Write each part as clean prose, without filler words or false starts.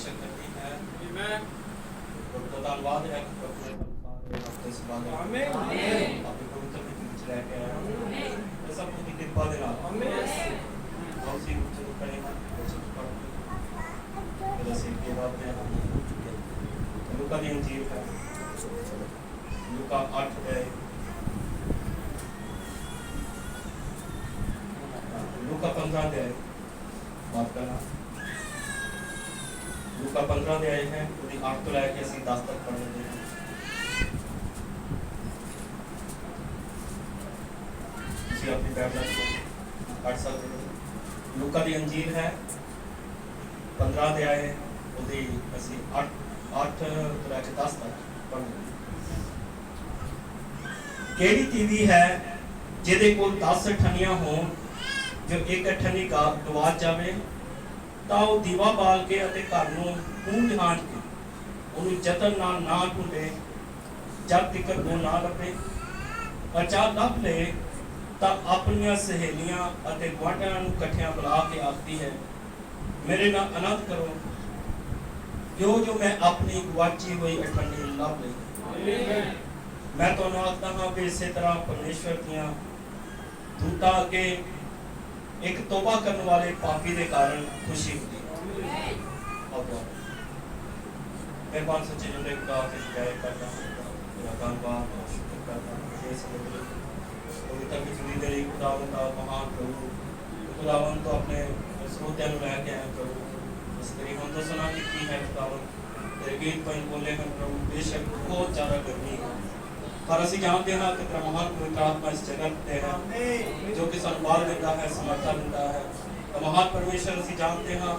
बेशक करती है। आमीन। तो धन्यवाद है कि प्रभु ने हफ्ते से बाद आमीन आपके पवित्र बीच रह के आया। आमीन। सब की कृपा दे नाल आमीन। बहुत सी जो करेगा कोशिश करो मेरा से के बाद में हम लूका की इंजील है लूका 8 है लूका 15 है बात करना लूका 15 अध्याय है पूरी 8 तो लेके ਅਸੀਂ 10 तक पढ़ लेते हैं। ਤੁਸੀਂ ਆਪਣੀ ਬਾਈਬਲ को पढ़ सकते हो। लूका ਦੀ अंजील है 15 अध्याय ਉਹਦੀ ਅਸੀਂ 8 ਤੋਂ ਲੈ ਕੇ 10 तक पढ़ेंगे। ਕਿਹੜੀ ਤੀਵੀ ਹੈ ਜਿਹਦੇ ਕੋਲ 10 ਠੰਨੀਆਂ ਹੋਣ ਜੋ ਇੱਕ ਠੰਨੀ ਗਵਾ ਜਾਵੇ ਤਾਂ ਉਹ ਦੀਵਾ ਬਾਲ ਕੇ ਅਤੇ ਘਰ ਨੂੰ ਖੂਨ ਝਾੜ ਕੇ ਉਹਨੂੰ ਯਤਨ ਨਾਲ ਨਾ ਢੂੰਡੇ ਜਦ ਤੱਕ ਉਹ ਨਾ ਲੱਭੇ। और जब ਲੱਭ ਲਏ ਤਾਂ ਆਪਣੀਆਂ ਸਹੇਲੀਆਂ ਅਤੇ ਗੁਆਂਢੀਆਂ ਨੂੰ ਇਕੱਠਿਆਂ ਬੁਲਾ ਕੇ ਆਖਦੀ ਹੈ ਮੇਰੇ ਨਾਲ ਆਨੰਦ ਕਰੋ ਜੋ ਮੈਂ ਆਪਣੀ ਗਵਾਚੀ ਹੋਈ ਅਠੰਡੀ ਲੱਭ ਲਈ। मैं ਤੁਹਾਨੂੰ ਆਖਦਾ ਹਾਂ ਕਿ ਇਸੇ ਤਰ੍ਹਾਂ ਪਰਮੇਸ਼ਵਰ ਦੀਆਂ ਦੂਤਾਂ ਅੱਗੇ एक तौबा करने वाले पापी के कारण खुशी होती है। मेहरबान सच्चे जुड़े खुदा के जय करता हूँ तेरा धन्यवाद और शुक्र करता हूँ इस पवित्र बिजली दे रही खुदावन का महान प्रभु खुदावन तो अपने श्रोतियां नु लेके आए प्रभु इस तेरी हम तो सुना की है खुदावन तेरे गीत पर बोले हम प्रभु बेशक बहुत ज़्यादा गर्मी है पर ਅਸੀਂ ਜਾਣਦੇ ਹਾਂ ਕਿ ਤੇਰਾ ਮਹਾਨ ਪਵਿੱਤਰ ਆਤਮਾ ਇਸ ਜਗਤ ਤੇ ਹੈ ਜੋ ਕਿ ਸਾਨੂੰ ਬਾਲ ਦਿੰਦਾ ਹੈ ਸਮਰਥਨ ਦਿੰਦਾ ਹੈ। ਤਾਂ ਮਹਾਨ ਪਰਮੇਸ਼ਰ ਅਸੀਂ ਜਾਣਦੇ ਹਾਂ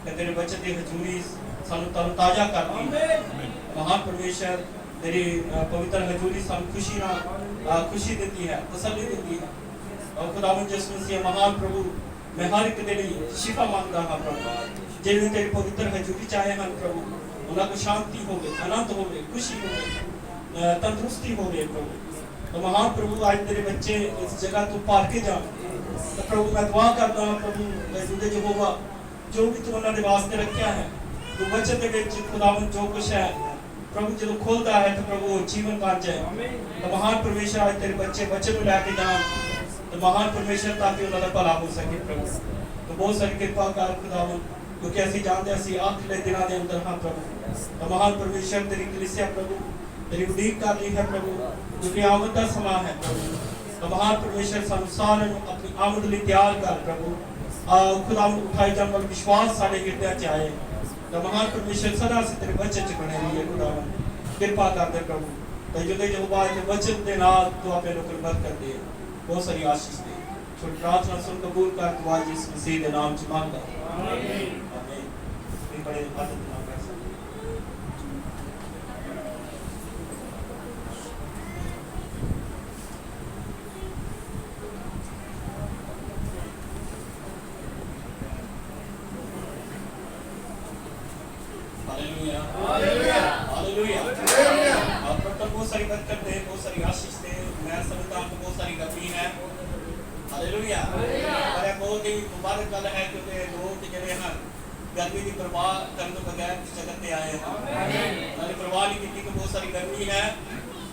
ਕਿ ਤੇਰੇ ਬੱਚੇ ਦੀ ਹਜ਼ੂਰੀ ਸਾਨੂੰ ਤਰਤਾਜ਼ਾ ਕਰਦੀ ਹੈ। ਮਹਾਨ ਪਰਮੇਸ਼ਰ ਤੇਰੀ ਪਵਿੱਤਰ ਹਜ਼ੂਰੀ ਸਾਨੂੰ ਖੁਸ਼ੀ ਦਿੰਦੀ ਹੈ ਤਸੱਲੀ ਦਿੰਦੀ ਹੈ। और खुदावन यीशु मसीह महान प्रभु मैं हर एक दे लिए शिफा मांगता हाँ प्रभु जिन्हें तेरे पवित्र हजूरी चाहे हैं प्रभु उन्हें को शांति होवे आनंद होवे खुशी होवे तंदुरुस्ती हो रही प्रभु। तो महान प्रभु आज तेरे बच्चे इस जगह तो पार के जान तो प्रभु मैं दुआ करता हूं प्रभु मैं यहोवा जो भी तू उन्होंने वास्ते रखा है तो बच्चे दे विच खुदावन जो कुछ है प्रभु जो खोलता है तो प्रभु जीवन बन जाए। तो महान परमेश्वर आज तेरे बच्चे को लेके जान तो महान परमेश्वर ताकि उन्होंने भला हो सके प्रभु। तो बहुत सारी कृपा कर खुदावन क्योंकि असं जानते हैं आखिरी दिनों के अंदर हाँ प्रभु। तो महान परमेश्वर तेरी कलीसिया प्रभु तेरी उम्मीद कर रही है प्रभु क्योंकि आमद का समा है प्रभु। तो महान परमेश्वर सानू सारे अपनी आमद लिए तैयार कर प्रभु खुदा उठाई जाने वाला विश्वास सारे हृदय च आए। तो महान परमेश्वर सदा से तेरे बच्चे च बने रहिए खुदा कृपा कर दे प्रभु। तो जो बात वचन के नाल तो अपने लोग बरकत दे बहुत सारी आशीष दे छोटी प्रार्थना सुन कबूल कर दुआ जिस मसीह के नाम च मांगदा आमीन आमीन। बड़े आदत नाम कर सकते बहुत सारी बरकत दे बहुत सारी आशीष दे। मैं समझता हूँ बहुत सारी गर्मी है हालेलुया पर बहुत ही मुबारक गल है क्योंकि लोग जिहड़े हैं गर्मी की परवाह करने तो बगैर इस जगत पे आए हैं उन्होंने परवाह नहीं की कि बहुत सारी गर्मी है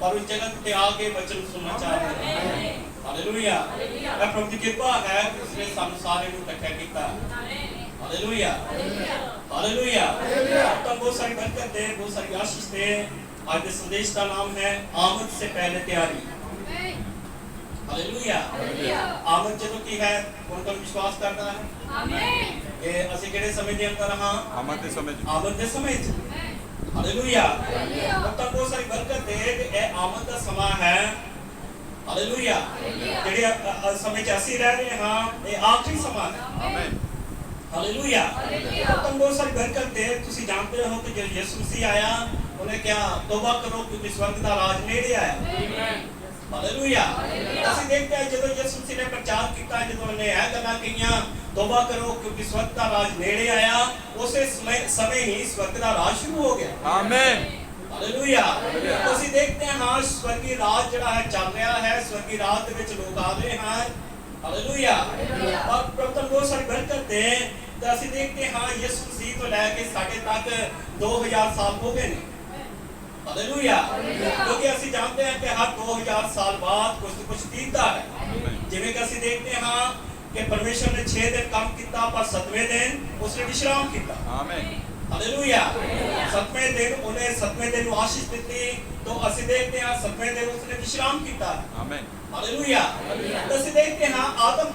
पर उस जगत पे आके वचन सुनना चाह रहे हैं हालेलुया। मैं प्रभु की कृपा है कि उसने सानू सारे नू इकट्ठा किया हालेलुया हालेलुया। तो बहुत सारी बरकत दे बहुत सारी आशीष दे। आज के संदेश का नाम है आमद से पहले तैयारी हालेलुया। आमद जदों की है कौन कौन विश्वास करता है आमीन ये ਅਸੀਂ ਕਿਹੜੇ ਸਮੇਂ ਦੇ ਅੰਦਰ ਹਾਂ ਆਮਦ ਦੇ ਸਮੇਂ हालेलुया। तब तक बहुत सारी बरकत है कि ये आमद का समा है हालेलुया। ਜਿਹੜੇ ਸਮੇਂ 'ਚ ਅਸੀਂ ਰਹਿ ਰਹੇ ਹਾਂ ਇਹ ਆਖਰੀ ਸਮਾਂ है आमीन हालेलुया। तब तक बहुत सारी बरकत है। ਤੁਸੀਂ ਜਾਣਦੇ ਹੋ ਕਿ जब यीशु मसीह आया उन्हें क्या तौबा करो क्योंकि स्वर्ग का राज नेड़े आया हालेलुया। ਅਸੀਂ देखते हैं जब यीशु मसीह ने प्रचार किया जब उन्होंने यह गल्लां कहियां तौबा करो क्योंकि स्वर्ग का राज नेड़े आया उसे समय ही स्वर्ग का राज शुरू हो गया आमीन हालेलुया। ਅਸੀਂ देखते हैं हाँ स्वर्गीय राज जिहड़ा है चल रहा है स्वर्गीय राज दे विच लोग आ रहे हैं हालेलुया। और प्रभु बहुत सारी बरकत है तो ਅਸੀਂ देखते हैं हाँ यीशु मसीह मसीह तो लैके साढ़े तक 2000 साल हो गए ने। हालेलुया। क्योंकि ਅਸੀਂ जानते हैं कि हर 2000 साल बाद कुछ न कुछ बीतता है। जिवें कि ਅਸੀਂ देखते हैं कि परमेश्वर ने 6 दिन काम किया पर 7वें दिन उसने विश्राम किया। आमीन। हालेलुया। 7वें दिन उन्हें 7वें दिन आशीष दी तो ਅਸੀਂ देखते हैं 7वें दिन उसने विश्राम किया। आमीन। हालेलुया। तो ਅਸੀਂ देखते हैं आदम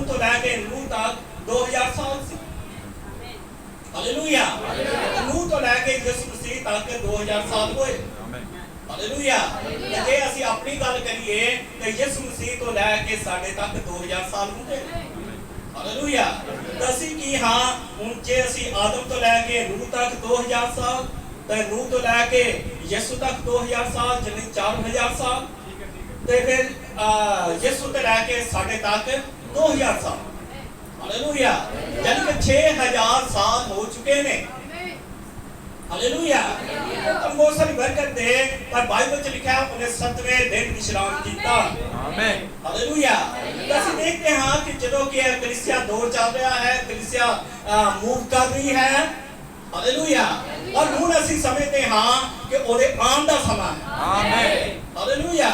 तो लेके नूह तक 2000 साल से। हालेलुया। नूह तो लेके यीशु मसीह तक 2000 साल हुए। हालेलुया। जे ਅਸੀਂ अपनी गल करिए तो यीशु मसीह तो लेके साढ़े तक 2000 साल होंगे। हालेलुया। तो ਅਸੀਂ की हाँ हुण जे ਅਸੀਂ आदम तो लेके नूह तक 2000 साल तो नूह तो लेके यीशु तक 2000 साल यानी 4000 साल ते फिर यीशु तो लेके साढ़े तक 2000 साल। हालेलुया। यानी कि 6000 साल हो चुके ने। हालेलुया। तो बहुत सारी बरकत दे पर बाइबल च लिखा है उन्हें 7वें दिन विश्राम किया। आमीन। हालेलुया। तो ਅਸੀਂ देखते हैं कि ਜਦੋਂ कि कलीसिया दौर चल रहा है, कलीसिया मूव कर रही है। हालेलुया। और ਹੁਣ ਅਸੀਂ ਸਮਝਦੇ ਹਾਂ ਕਿ ਉਹਦੇ ਆਉਣ ਦਾ ਸਮਾਂ ਹੈ। ਆਮੀਨ। ਹਾਲੇਲੂਇਆ।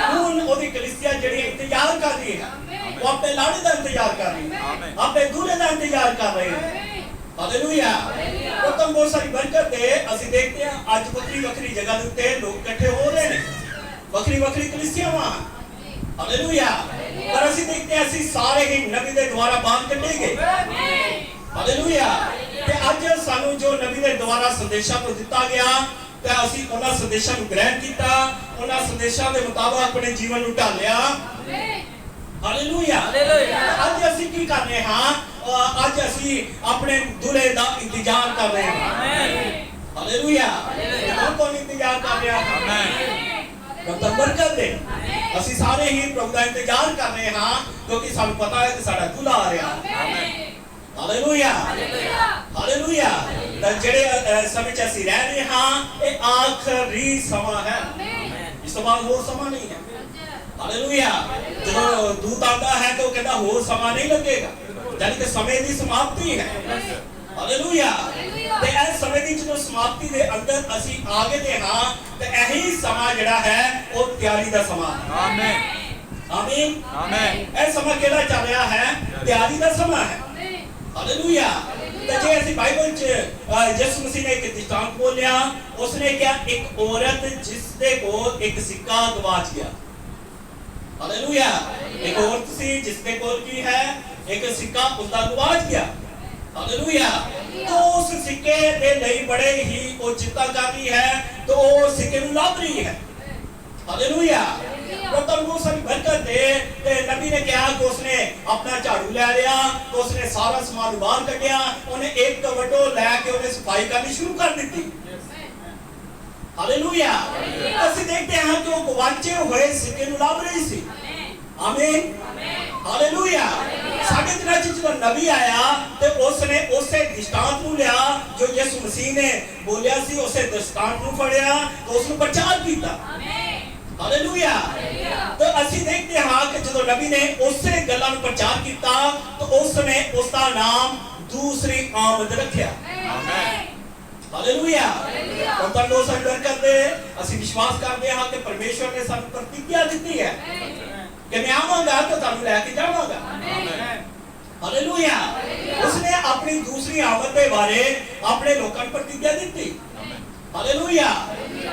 ਹੁਣ ਉਹਦੀ ਕਲੀਸਿया ਜਿਹੜੀ ਇੰਤਜ਼ਾਰ ਕਰ ਰਹੀ ਹੈ वो अपने लाड़े का इंतजार कर रही है, अपने दूल्हे का इंतजार कर रहे हैं। हालेलुया। तो तुम बहुत सारी बरकत है ਅਸੀਂ देखते हैं आज ਵੱਖਰੀ जगह ਦੇ ਉੱਤੇ ਲੋਕ ਇਕੱਠੇ ਹੋ ਰਹੇ ਨੇ, ਵੱਖਰੀ ਕਲੀਸਿਆਵਾਂ। हालेलुया। पर ਅਸੀਂ देखते हैं ਅਸੀਂ ਸਾਰੇ ਹੀ ਨਬੀ ਦੇ ਦੁਆਰਾ ਬਾਂਧ ਕੱਢੇ ਗਏ। हालेलुया। ਤੇ ਅੱਜ ਸਾਨੂੰ ਜੋ ਨਬੀ ਦੇ ਦੁਆਰਾ ਸੰਦੇਸ਼ਾਂ ਨੂੰ ਦਿੱਤਾ ਗਿਆ ਤੇ ਅਸੀਂ ਉਹਨਾਂ ਸੰਦੇਸ਼ਾਂ ਨੂੰ ਗ੍ਰਹਿਣ ਕੀਤਾ, ਉਹਨਾਂ ਸੰਦੇਸ਼ਾਂ ਦੇ ਮੁਤਾਬਕ ਆਪਣੇ ਜੀਵਨ ਨੂੰ ਢਾਲਿਆ। हालेलुया। आज ਅਸੀਂ ਕੀ ਕਰ ਰਹੇ ਹਾਂ? ਅੱਜ ਅਸੀਂ ਆਪਣੇ ਦੁल्हे ਦਾ ਇੰਤਜ਼ਾਰ ਕਰ ਰਹੇ ਹਾਂ। हालेलुया। ਕੌਣ ਇੰਤਜ਼ਾਰ ਕਰ ਰਿਹਾ? ਆਮੀਨ। ਰੱਬ ਬਰਕਤ ਦੇ। ਅਸੀਂ ਸਾਰੇ ਹੀ ਪ੍ਰਭੂ ਦਾ ਇੰਤਜ਼ਾਰ ਕਰ ਰਹੇ ਹਾਂ ਕਿਉਂਕਿ ਸਾਨੂੰ ਪਤਾ ਹੈ ਕਿ ਸਾਡਾ ਦੁल्हा ਆ ਰਿਹਾ। ਆਮੀਨ। हालेलुया। हालेलुया। ਤਾਂ ਜਿਹੜੇ ਸਮੇਂ ਚ ਅਸੀਂ ਰਹਿ ਰਹੇ ਹਾਂ ਇਹ ਆਖਰੀ ਸਮਾਂ ਹੈ। ਇਸ ਤੋਂ ਬਾਅਦ ਹੋਰ ਸਮਾਂ ਨਹੀਂ ਹੈ। हालेलुया। ਜਦੋਂ ਦੂਤ ਆਉਂਦਾ ਹੈ ਤਾਂ ਉਹ ਕਹਿੰਦਾ ਹੋਰ ਸਮਾਂ ਨਹੀਂ ਲੱਗੇਗਾ, ਯਾਨੀ ਕਿ ਸਮੇਂ ਦੀ ਸਮਾਪਤੀ ਹੈ। ਹਾਲੇਲੂਇਆ। ਤੇ ਇਸ ਸਮੇਂ ਦੀ ਜਦੋਂ ਸਮਾਪਤੀ ਦੇ ਅੰਦਰ ਅਸੀਂ ਆ ਗਏ ਤੇ ਹਾਂ ਤੇ ਇਹੀ ਸਮਾਂ ਜਿਹੜਾ ਹੈ ਉਹ ਤਿਆਰੀ ਦਾ ਸਮਾਂ ਹੈ। ਆਮੀਨ। ਆਮੀਨ। ਆਮੀਨ। ਇਹ ਸਮਾਂ ਕਿਹੜਾ ਚੱਲ ਰਿਹਾ ਹੈ? ਤਿਆਰੀ ਦਾ ਸਮਾਂ ਹੈ। ਹਾਲੇਲੂਇਆ। ਤੇ ਜੇ ਅਸੀਂ ਬਾਈਬਲ 'ਚ ਯਿਸੂ ਮਸੀਹ ਨੇ ਇੱਕ ਦ੍ਰਿਸ਼ਟਾਂਤ ਬੋਲਿਆ, ਉਸਨੇ ਕਿਹਾ ਇੱਕ ਔਰਤ ਜਿਸ ਦੇ ਕੋਲ ਇੱਕ ਸਿੱਕਾ ਗਵਾਚ ਗਿਆ। हालेलुया। एक औरत सी जिसके कोल की है एक सिक्का उसका गवाच गया। हालेलुया। तो उस सिक्के दे ਲਈ बड़े ही ਉਹ ਚਿੰਤਾ ਕਰ ਰਹੀ ਹੈ तो ਉਹ ਸਿੱਕੇ ਨੂੰ ਲੱਭ ਰਹੀ ਹੈ। हालेलुया। तो तब वो सारी बरकत दे ते नबी ने कहा कि उसने अपना झाड़ू ले लिया तो उसने सारा सामान बाहर कढ़िया, उन्हें एक कवटो लेके उन्हें सफाई करनी शुरू कर दी। हालेलुया। ਅਸੀਂ देखते हैं कि ਉਹ ਗਵਾਚੇ ਹੋਏ ਸਿੱਕੇ ਨੂੰ ਲੱਭ ਰਹੀ ਸੀ। ਆਮੀਨ। ਹਾਲੇਲੂਇਆ। ਸਾਡੇ ਦਿਨਾਂ 'ਚ ਜਦੋਂ ਨਬੀ ਆਇਆ ਤੇ ਉਸਨੇ ਉਸੇ ਦ੍ਰਿਸ਼ਟਾਂਤ ਨੂੰ ਲਿਆ ਜੋ ਯਿਸੂ ਮਸੀਹ ਨੇ ਬੋਲਿਆ ਸੀ, ਉਸੇ ਦ੍ਰਿਸ਼ਟਾਂਤ ਨੂੰ ਫੜਿਆ ਤੇ ਉਸ ਨੂੰ ਪ੍ਰਚਾਰ ਕੀਤਾ। ਆਮੀਨ। ਹਾਲੇਲੂਇਆ। ਤੇ ਅਸੀਂ ਦੇਖਦੇ ਹਾਂ ਕਿ ਜਦੋਂ ਨਬੀ ਨੇ ਉਸੇ ਗੱਲਾਂ ਨੂੰ ਪ੍ਰਚਾਰ ਕੀਤਾ ਤਾਂ ਉਸਨੇ ਉਸ ਦਾ ਨਾਮ ਦੂਸਰੀ ਆਮਦ ਰੱਖਿਆ। ਆਮੀਨ। हालेलुया। और तब लोग संडर करते ਅਸੀਂ ਵਿਸ਼ਵਾਸ ਕਰਦੇ ਹਾਂ ਕਿ ਪਰਮੇਸ਼ਵਰ ਨੇ ਸਾਨੂੰ ਪ੍ਰਤੀਗਿਆ ਦਿੱਤੀ ਹੈ ਕਿ ਮੈਂ ਆਵਾਂਗਾ ਤਾਂ ਤੁਹਾਨੂੰ ਲੈ ਕੇ ਜਾਵਾਂਗਾ। ਆਮੀਨ। ਹਾਲੇਲੂਇਆ। ਉਸਨੇ ਆਪਣੀ ਦੂਸਰੀ ਆਮਦ ਦੇ ਬਾਰੇ ਆਪਣੇ ਲੋਕਾਂ ਨੂੰ ਪ੍ਰਤੀਗਿਆ ਦਿੱਤੀ। ਆਮੀਨ। ਹਾਲੇਲੂਇਆ।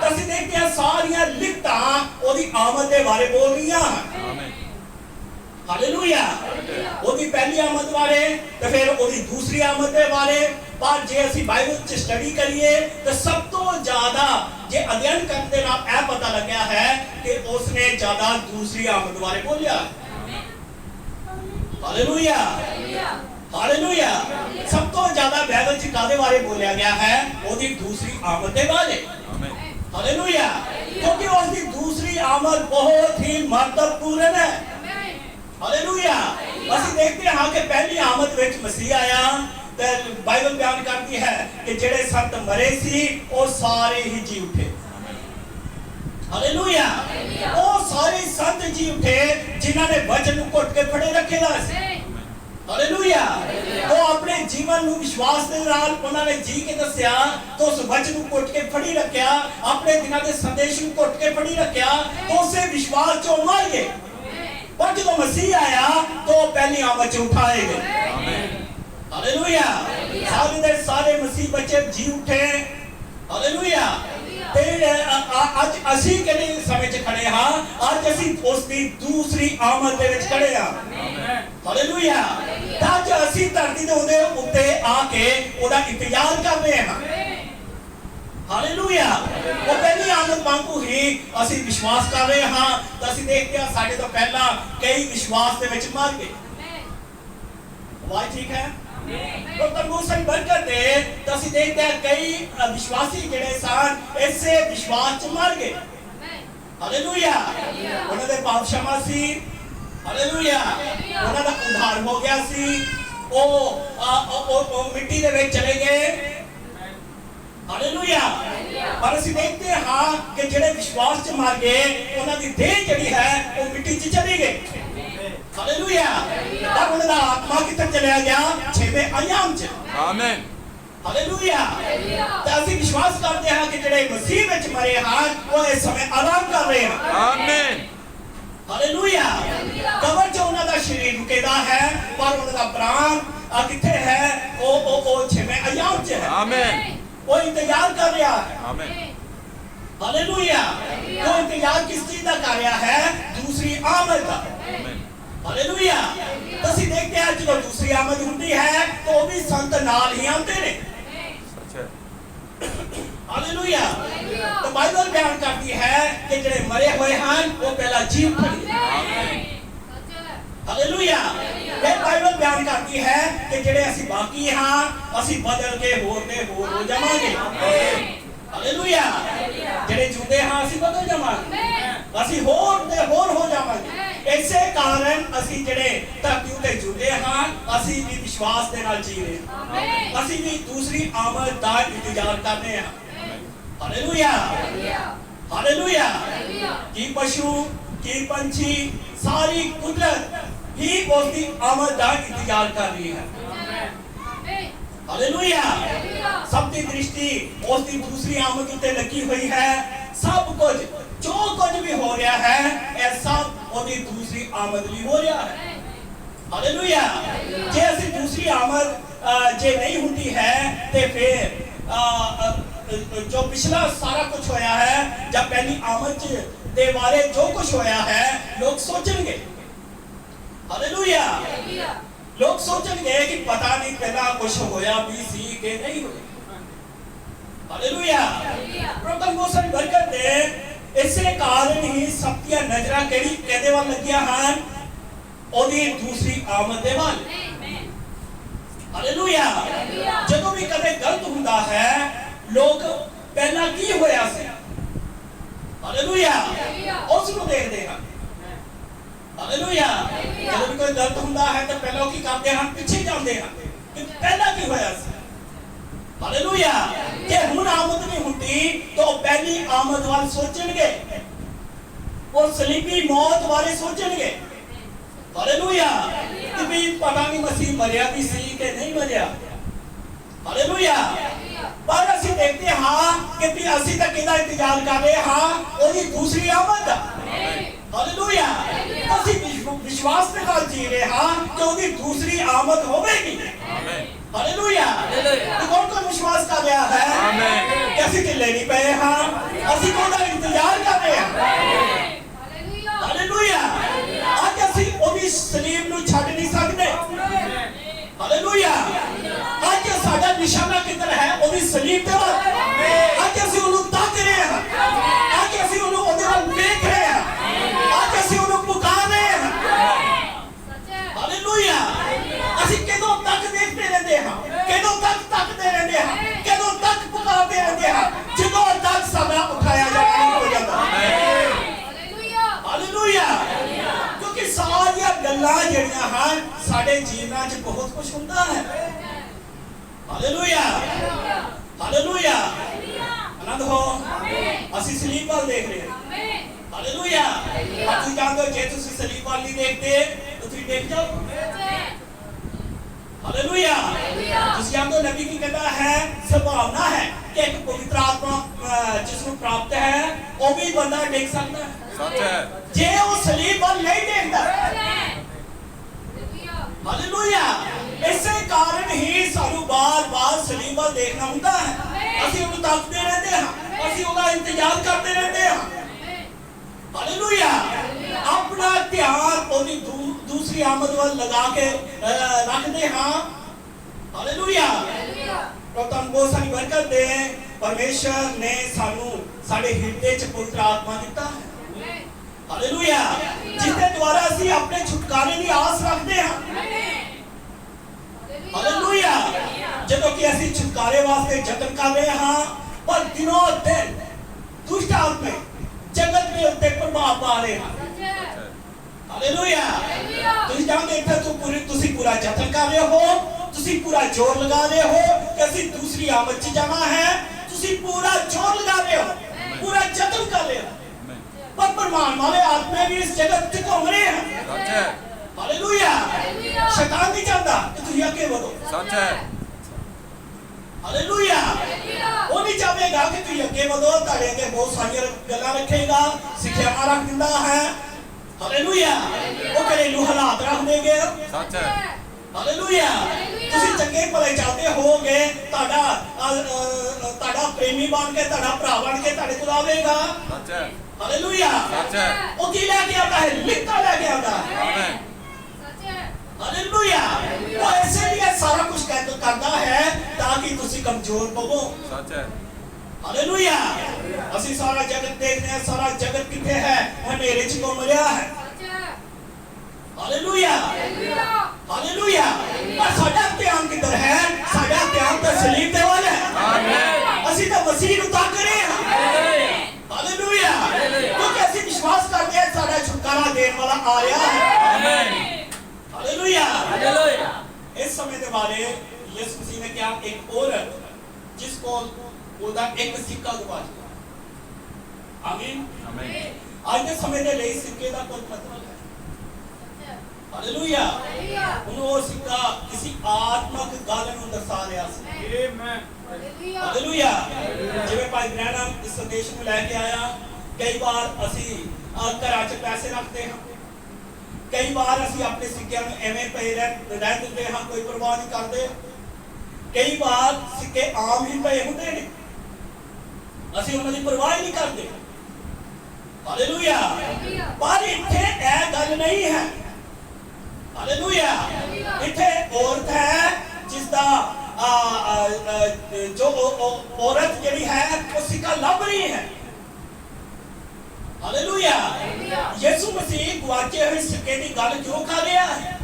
ਅਸੀਂ ਦੇਖਦੇ ਹਾਂ ਸਾਰੀਆਂ ਲਿਖਤਾਂ ਉਹਦੀ ਆਮਦ ਦੇ ਬਾਰੇ ਬੋਲ ਰਹੀਆਂ ਹਨ। ਆਮੀਨ। ਹਾਲੇਲੂਇਆ। ਉਹਦੀ ਪਹਿਲੀ ਆਮਦ ਬਾਰੇ ਤੇ ਫਿਰ ਉਹਦੀ ਦੂਸਰੀ ਆਮਦ ਦੇ ਬਾਰੇ। पर जे ਅਸੀਂ ਬਾਈਬਲ 'ਚ ਸਟੱਡੀ ਕਰੀਏ ਤਾਂ ਸਭ ਤੋਂ ਜ਼ਿਆਦਾ ਜੇ ਅਧਿਐਨ ਕਰਨ ਦੇ ਨਾਲ ਇਹ ਪਤਾ ਲੱਗਿਆ ਹੈ ਕਿ ਉਸਨੇ ਜ਼ਿਆਦਾ ਦੂਸਰੀ ਆਮਦ ਬਾਰੇ ਬੋਲਿਆ। ਹਾਲੇਲੂਇਆ। ਹਾਲੇਲੂਇਆ। ਸਭ ਤੋਂ ਜ਼ਿਆਦਾ ਬਾਈਬਲ 'ਚ ਕਾਦੇ ਬਾਰੇ ਬੋਲਿਆ ਗਿਆ ਹੈ? ਉਹਦੀ ਦੂਸਰੀ ਆਮਦ ਦੇ ਬਾਰੇ। ਹਾਲੇਲੂਇਆ। ਕਿਉਂਕਿ ਉਸਦੀ ਦੂਸਰੀ ਆਮਦ ਬਹੁਤ ਹੀ ਮਹੱਤਵਪੂਰਨ ਹੈ। ਹਾਲੇਲੂਇਆ। ਅਸੀਂ ਦੇਖਦੇ ਹਾਂ ਕਿ ਪਹਿਲੀ ਆਮਦ ਵਿੱਚ ਮਸੀਹ ਆਇਆ ਤੇ ਬਾਈਬਲ ਬਿਆਨ ਕਰਦੀ ਹੈ ਕਿ ਜਿਹੜੇ ਸੰਤ ਮਰੇ ਸੀ ਉਹ ਸਾਰੇ ਹੀ ਜੀ ਉਠੇ। ਹਾਲੇਲੂਇਆ। ਉਹ ਸਾਰੇ ਸੰਤ ਜੀ ਉਠੇ ਜਿਨ੍ਹਾਂ ਨੇ ਵਚਨ ਨੂੰ ਘੁੱਟ ਕੇ ਫੜੇ ਰੱਖੇ ਹੋਏ ਸੀ। ਹਾਲੇਲੂਇਆ। ਉਹ ਆਪਣੇ ਜੀਵਨ ਨੂੰ ਵਿਸ਼ਵਾਸ ਦੇ ਨਾਲ ਉਹਨਾਂ ਨੇ ਜੀ ਕੇ ਦੱਸਿਆ, तो उस वचन को घुट के फड़ी रखा, अपने दिनों के संदेश को घुट के फड़ी रखा, तो उसे विश्वास चो मर गए। पर जब मसीह आया तो पहली आमद च उठाए गए। हालेलुया। सारे दे सारे मसीह बच्चे जी उठे। हालेलुया। आज असी किहड़े समय च खड़े हां, आज असी उसकी दूसरी आमद दे विच खड़े हां। हालेलुया। आज असी धरती दे उदे उत्ते आके ओदा इंतजार कर रहे हां। हालेलुया। वो पहली आमद वांगू ही असी विश्वास कर रहे हां, तो असी देखते हैं साडे तो पहला कई विश्वास दे विच मर गए। आवाज ठीक है? तो तंबूसरी बरकत दे तो असी देखते हैं कई विश्वासी जिहड़े सन ऐसे विश्वास च मर गए। हालेलुया। उन्हां दे पाप क्षमा सी। हालेलुया। उन्हां दा उद्धार हो गया सी। ओ मिट्टी दे विच चले गए। हालेलुया। पर असी देखते हां कि जिहड़े विश्वास च मर गए उन्हां दी देह जिहड़ी है वो मिट्टी च चली गई। हालेलुया। पर उन्हां दा आत्मा कित्थे चलिया गया? छेवें आयाम च। आमीन। हालेलुया। तो असी विश्वास करते हैं कि जिहड़े मसीह विच मरे हैं वो इस समय आराम कर रहे हैं। आमीन। हालेलुया। कबर च उन्हां दा शरीर रुकेदा है, पर उन्हां दा प्राण कित्थे है? ओ छेवें आयाम च है। आमीन। वो इंतजार कर रहा है। आमीन। हालेलुया। वो इंतजार किस चीज का कर रहा है? दूसरी आमद का। हालेलुया। तो ਅਸੀਂ देखते हैं जो दूसरी आमद होती है तो वो भी संत नाल ही आते ने। हालेलुया। तो बाइबल बयान करती है कि जिहड़े मरे हुए हैं वो पहला जी उठणगे। हालेलुया। फिर बाइबल बयान करती है कि जिहड़े ਅਸੀਂ बाकी हां ਅਸੀਂ बदल के होर दे होर हो जावांगे। हालेलुया। जिहड़े जिंदे हां ਅਸੀਂ बदल जावांगे, ਅਸੀਂ होर दे होर हो जावांगे। इसे कारण ਅਸੀਂ ਜਿਹੜੇ ਧਰਤੀ ਉਤੇ ਜੁੜੇ ਹਾਂ ਅਸੀਂ ਵੀ ਵਿਸ਼ਵਾਸ ਦੇ ਨਾਲ ਜੀ ਰਹੇ ਹਾਂ। ਅਸੀਂ ਵੀ ਦੂਸਰੀ ਆਮਦ ਦਾ ਇੰਤਜ਼ਾਰ ਕਰ ਰਹੇ ਹਾਂ। ਹਾਲੇਲੂਇਆ। ਹਾਲੇਲੂਇਆ। ਕੀ ਪਸ਼ੂ ਕੀ ਪੰਛੀ ਸਾਰੀ ਕੁਦਰਤ ही उसकी आमद का इंतजार कर रही है। हालेलुया। सबकी दृष्टि उसकी दूसरी आमद उत्ते लगी हुई है। सब कुछ जो कुछ भी हो रहा है यह सब उसकी दूसरी आमद लिए हो रहा है। हालेलुया। जे ऐसी दूसरी आमद जे नहीं होती है तो फिर जो पिछला सारा कुछ होया है जब पहली आमद दे बारे जो कुछ होया है लोग सोचेंगे। हालेलुया। लोग सोचेंगे कि पता नहीं पहला कुछ होया भी सी के नहीं होया। हालेलुया। प्रभु मोसन बरकत दे इसे कारण ही सब दी नजरा केड़ी कहदे वाल लगिया हन ओदी दूसरी आमद दे वाल। हालेलुया। जदों भी कदे गलत हुंदा है लोग पहला की होया सी हालेलुया उस नु देखदे हन। हालेलुया। जब भी कोई गलत हुंदा है तो पहले की करते हैं पीछे जाते हैं कि पहला की होया सी। हालेलुया। जे हुन आमद नहीं हुंदी तो पहली आमद वाल सोचणगे और सलीबी मौत वाले सोचणगे। हालेलुया। कि भी पता नहीं मसीह मरिया भी सी के नहीं मरिया। हालेलुया। पर ਅਸੀਂ देखते हां कि भी ਅਸੀਂ ਤਾਂ ਕਿਹਦਾ ਇੰਤਜ਼ਾਰ ਕਰ ਰਹੇ ਹਾਂ ਉਹਦੀ ਦੂਸਰੀ ਆਮਦ ਦਾ। हालेलुया। ਅਸੀਂ विश्वास के साथ जी रहे हां कि ਉਹਦੀ दूसरी आमद होगी। हालेलुया। कौन कौन विश्वास कर रहा है? आमीन। कि ਅਸੀਂ ढिले नहीं पए हां, ਅਸੀਂ ਉਹਦਾ इंतजार कर रहे हैं। हालेलुया। आज ਅਸੀਂ ਉਹਦੀ ਸਲੀਬ ਨੂੰ ਛੱਡ नहीं सकते। हालेलुया। आज साडा निशाना किधर है? ਉਹਦੀ ਸਲੀਬ ਤੇ ਵੱਲ। ਅੱਜ ਅਸੀਂ ਉਹਨੂੰ ਤੱਕ ਰਹੇ ਹਾਂ। ਅੱਜ ਅਸੀਂ ਉਹਨੂੰ ਉਹਦੇ ਵੱਲ ਦੇਖ ਰਹੇ ਹਾਂ। ਅੱਜ ਅਸੀਂ ਉਹਨੂੰ ਪੁਕਾਰ ਰਹੇ ਹਾਂ। ਹਾਲੇਲੂਇਆ। ਅਸੀਂ ਕਦੋਂ ਤੱਕ ਦੇਖਦੇ ਰਹਿੰਦੇ ਹਾਂ? ਕਦੋਂ ਤੱਕ ਤੱਕਦੇ ਰਹਿੰਦੇ ਹਾਂ? ਕਦੋਂ ਤੱਕ ਪੁਕਾਰਦੇ ਰਹਿੰਦੇ ਹਾਂ? ਜਦੋਂ ਤੱਕ ਸਾਡਾ ਉਠਾਇਆ ਜਾਣਾ ਨਹੀਂ ਹੋ ਜਾਂਦਾ। ਹਾਲੇਲੂਇਆ। ਹਾਲੇਲੂਇਆ। ਕਿਉਂਕਿ ਸਾਰੀਆਂ ਗੱਲਾਂ ਜਿਹੜੀਆਂ ਹਨ ਸਾਡੇ ਜੀਵਨਾਂ 'ਚ ਬਹੁਤ ਕੁਝ ਹੁੰਦਾ ਹੈ। हालेलुया। हालेलुया। आनंद हो। ਅਸੀਂ ਸਲੀਬ ਵੱਲ ਦੇਖ ਰਹੇ ਹਾਂ। हालेलुया। ਤੁਸੀਂ ਜਾਣਦੇ ਹੋ ਜੇ ਤੁਸੀਂ ਸਲੀਬ ਵੱਲ ਨਹੀਂ ਦੇਖਦੇ ਤਾਂ ਤੁਸੀਂ ਦੇਖ ਜਾਓ। हालेलुया। ਤੁਸੀਂ ਜਾਣਦੇ ਨਬੀ ਕੀ ਕਹਿੰਦਾ ਹੈ ਸੰਭਾਵਨਾ ਹੈ ਕਿ ਇੱਕ ਪਵਿੱਤਰ ਆਤਮਾ ਜਿਸ ਨੂੰ ਪ੍ਰਾਪਤ ਹੈ ਉਹ ਵੀ ਬੰਦਾ ਦੇਖ ਸਕਦਾ ਹੈ। सच है। ਜੇ ਉਹ ਸਲੀਬ ਵੱਲ ਨਹੀਂ ਦੇਖਦਾ। ਹਾਲੇਲੂਇਆ। ਇਸੇ ਕਾਰਨ ਹੀ ਸਾਨੂੰ ਬਾਰ-ਬਾਰ ਸਲੀਬ ਵੱਲ ਦੇਖਣਾ ਹੁੰਦਾ ਹੈ। ਅਸੀਂ ਉਹਨੂੰ ਤੱਕਦੇ ਰਹਿੰਦੇ ਹਾਂ, ਅਸੀਂ ਉਹਦਾ ਇੰਤਜ਼ਾਰ ਕਰਦੇ ਰਹਿੰਦੇ ਹਾਂ। ਹਾਲੇਲੂਇਆ। ਆਪਣਾ ਧਿਆਨ ਉਹਦੀ ਦੂਸਰੀ ਆਮਦ ਵੱਲ ਲਗਾ ਕੇ ਰੱਖਦੇ ਹਾਂ। ਹਾਲੇਲੂਇਆ। ਪ੍ਰਭੂ ਬਹੁਤ ਸਾਰੀ ਬਰਕਤ ਦੇ ਪਰਮੇਸ਼ਰ ਨੇ ਸਾਨੂੰ ਸਾਡੇ ਹਿਰਦੇ 'ਚ ਪਵਿੱਤਰ ਆਤਮਾ ਦਿੱਤਾ ਹੈ। ਹਾਲੇਲੂਇਆ। ਜਿਸਦੇ ਦੁਆਰਾ ਅਸੀਂ ਆਪਣੇ ਛੁਟਕਾਰੇ ਦੀ ਆਸ ਰੱਖਦੇ ਹਾਂ। ਹਾਲੇਲੂਇਆ। ਜਦੋਂ ਕਿ ਅਸੀਂ ਛੁਟਕਾਰੇ ਵਾਸਤੇ ਯਤਨ ਕਰ ਰਹੇ ਹਾਂ ਪਰ ਦਿਨੋਂ ਦਿਨ ਦੁਸ਼ਟ ਆਤਮੇ ਜਗਤ ਦੇ ਉੱਤੇ ਪ੍ਰਭਾਵ ਪਾ ਰਹੇ ਹਨ। ਹਾਲੇਲੂਇਆ। ਤੁਸੀਂ ਜਾਣਦੇ ਇੱਥੇ ਤੁਸੀਂ ਪੂਰਾ ਯਤਨ ਕਰ ਰਹੇ ਹੋ, ਤੁਸੀਂ ਪੂਰਾ ਜ਼ੋਰ ਲਗਾ ਰਹੇ ਹੋ ਕਿ ਅਸੀਂ ਦੂਸਰੀ ਆਮਦ 'ਚ ਜਾਣਾ ਹੈ। ਤੁਸੀਂ ਪੂਰਾ ਜ਼ੋਰ ਲਗਾ ਰਹੇ ਹੋ, ਪੂਰਾ ਯਤਨ ਕਰ ਰਹੇ ਹੋ पर परमान वाले आत्मा भी इस जगत से घूम रहे हैं। सच है। हालेलुया। शैतान नहीं चाहता कि तुम आगे बढ़ो। सच है। हालेलुया। वो नहीं चाहेगा कि तुम आगे बढ़ो, तारे के बहुत सारी गल्ला रखेगा, सिखावा रख दिंदा है। हालेलुया। वो घरेलू हालात रख देंगे। सच है। हालेलुया। ਤੁਸੀਂ ਚੰਗੇ ਭਲੇ ਚਾਹਤੇ ਹੋਗੇ, ਤੁਹਾਡਾ ਪ੍ਰੇਮੀ ਬਣ ਕੇ, ਤੁਹਾਡਾ ਭਰਾ ਬਣ ਕੇ ਤੁਹਾਡੇ ਕੋਲ ਆਵੇਗਾ। सच है। हालेलुया। सच है। वो की लेके आता है, लिखता लेके आता है। आमीन। सच है। हालेलुया। वो ऐसे लिए सारा कुछ करता है ताकि तुसी कमजोर पवो। सच है। हालेलुया। ਅਸੀਂ ਸਾਰਾ ਜਗਤ ਦੇਖਦੇ ਹਾਂ, ਸਾਰਾ ਜਗਤ ਕਿੱਥੇ ਹੈ? ਹਨੇਰੇ 'ਚ ਘੁੰਮ ਰਿਹਾ ਹੈ। सच है। हालेलुया। हालेलुया। पर साਡਾ ਧਿਆਨ ਕਿੱਧਰ ਹੈ? ਸਾਡਾ ਧਿਆਨ ਤਾਂ ਸਲੀਬ ਦੇ ਵੱਲ ਹੈ। आमीन। ਅਸੀਂ ਤਾਂ ਮਸੀਹ ਨੂੰ ਤੱਕ ਰਹੇ ਹਾਂ। हालेलुया। क्योंकि ਅਸੀਂ ਵਿਸ਼ਵਾਸ ਕਰਦੇ ਹਾਂ ਸਾਡਾ ਛੁਟਕਾਰਾ ਦੇਣ ਵਾਲਾ ਆ ਰਿਹਾ ਹੈ। आमीन। हालेलुया। हालेलुया। इस समय के बारे यीशु मसीह ने क्या एक औरत जिसको ਉਹਦਾ ਇੱਕ ਸਿੱਕਾ ਗਵਾ ਦਿੱਤਾ। ਆਮੀਨ। आमीन। ਅੱਜ ਦੇ ਸਮੇਂ ਦੇ ਲਈ ਸਿੱਕੇ ਦਾ ਕੋਈ ਮਤਲਬ ਹੈ। ਹਾਲੇਲੂਇਆ। ਉਹਨੂੰ ਉਹ ਸਿੱਕਾ ਕਿਸੇ ਆਤਮਿਕ ਗੱਲ ਨੂੰ ਦਰਸਾ ਰਿਹਾ ਸੀ। आमीन। ਹਾਲੇਲੂਇਆ। ਜਿਵੇਂ ਭਾਈ ਬ੍ਰੈਨਮ ਇਸ ਸੰਦੇਸ਼ ਨੂੰ ਲੈ ਕੇ ਆਇਆ, ਕਈ ਵਾਰ ਅਸੀਂ ਘਰਾਂ 'ਚ ਪੈਸੇ ਰੱਖਦੇ ਹਾਂ, ਕਈ ਵਾਰ ਅਸੀਂ ਆਪਣੇ ਸਿੱਕਿਆਂ ਨੂੰ ਐਵੇਂ ਪਏ ਰਹਿ ਦਿੰਦੇ ਹਾਂ, ਕੋਈ ਪਰਵਾਹ ਨਹੀਂ ਕਰਦੇ। ਕਈ ਵਾਰ ਸਿੱਕੇ ਆਮ ਹੀ ਪਏ ਹੁੰਦੇ ਨੇ, ਅਸੀਂ ਉਹਨਾਂ ਦੀ ਪਰਵਾਹ ਹੀ ਨਹੀਂ ਕਰਦੇ। ਹਾਲੇਲੂਇਆ। ਪਰ ਇੱਥੇ ਇਹ ਗੱਲ ਨਹੀਂ ਹੈ। ਹਾਲੇਲੂਇਆ। ਇੱਥੇ ਔਰਤ ਹੈ ਜਿਸ ਦਾ ਜੋ औरत ਜਿਹੜੀ ਹੈ ਉਹ ਸਿੱਕਾ ਲੱਭ ਰਹੀ ਹੈ। ਹਾਲੇਲੂਇਆ। ਯਿਸੂ ਮਸੀਹ ਗੁਆਚੇ ਹੋਏ ਸਿੱਕੇ ਦੀ ਗੱਲ ਕਿਉਂ ਕਰ ਰਿਹਾ ਹੈ?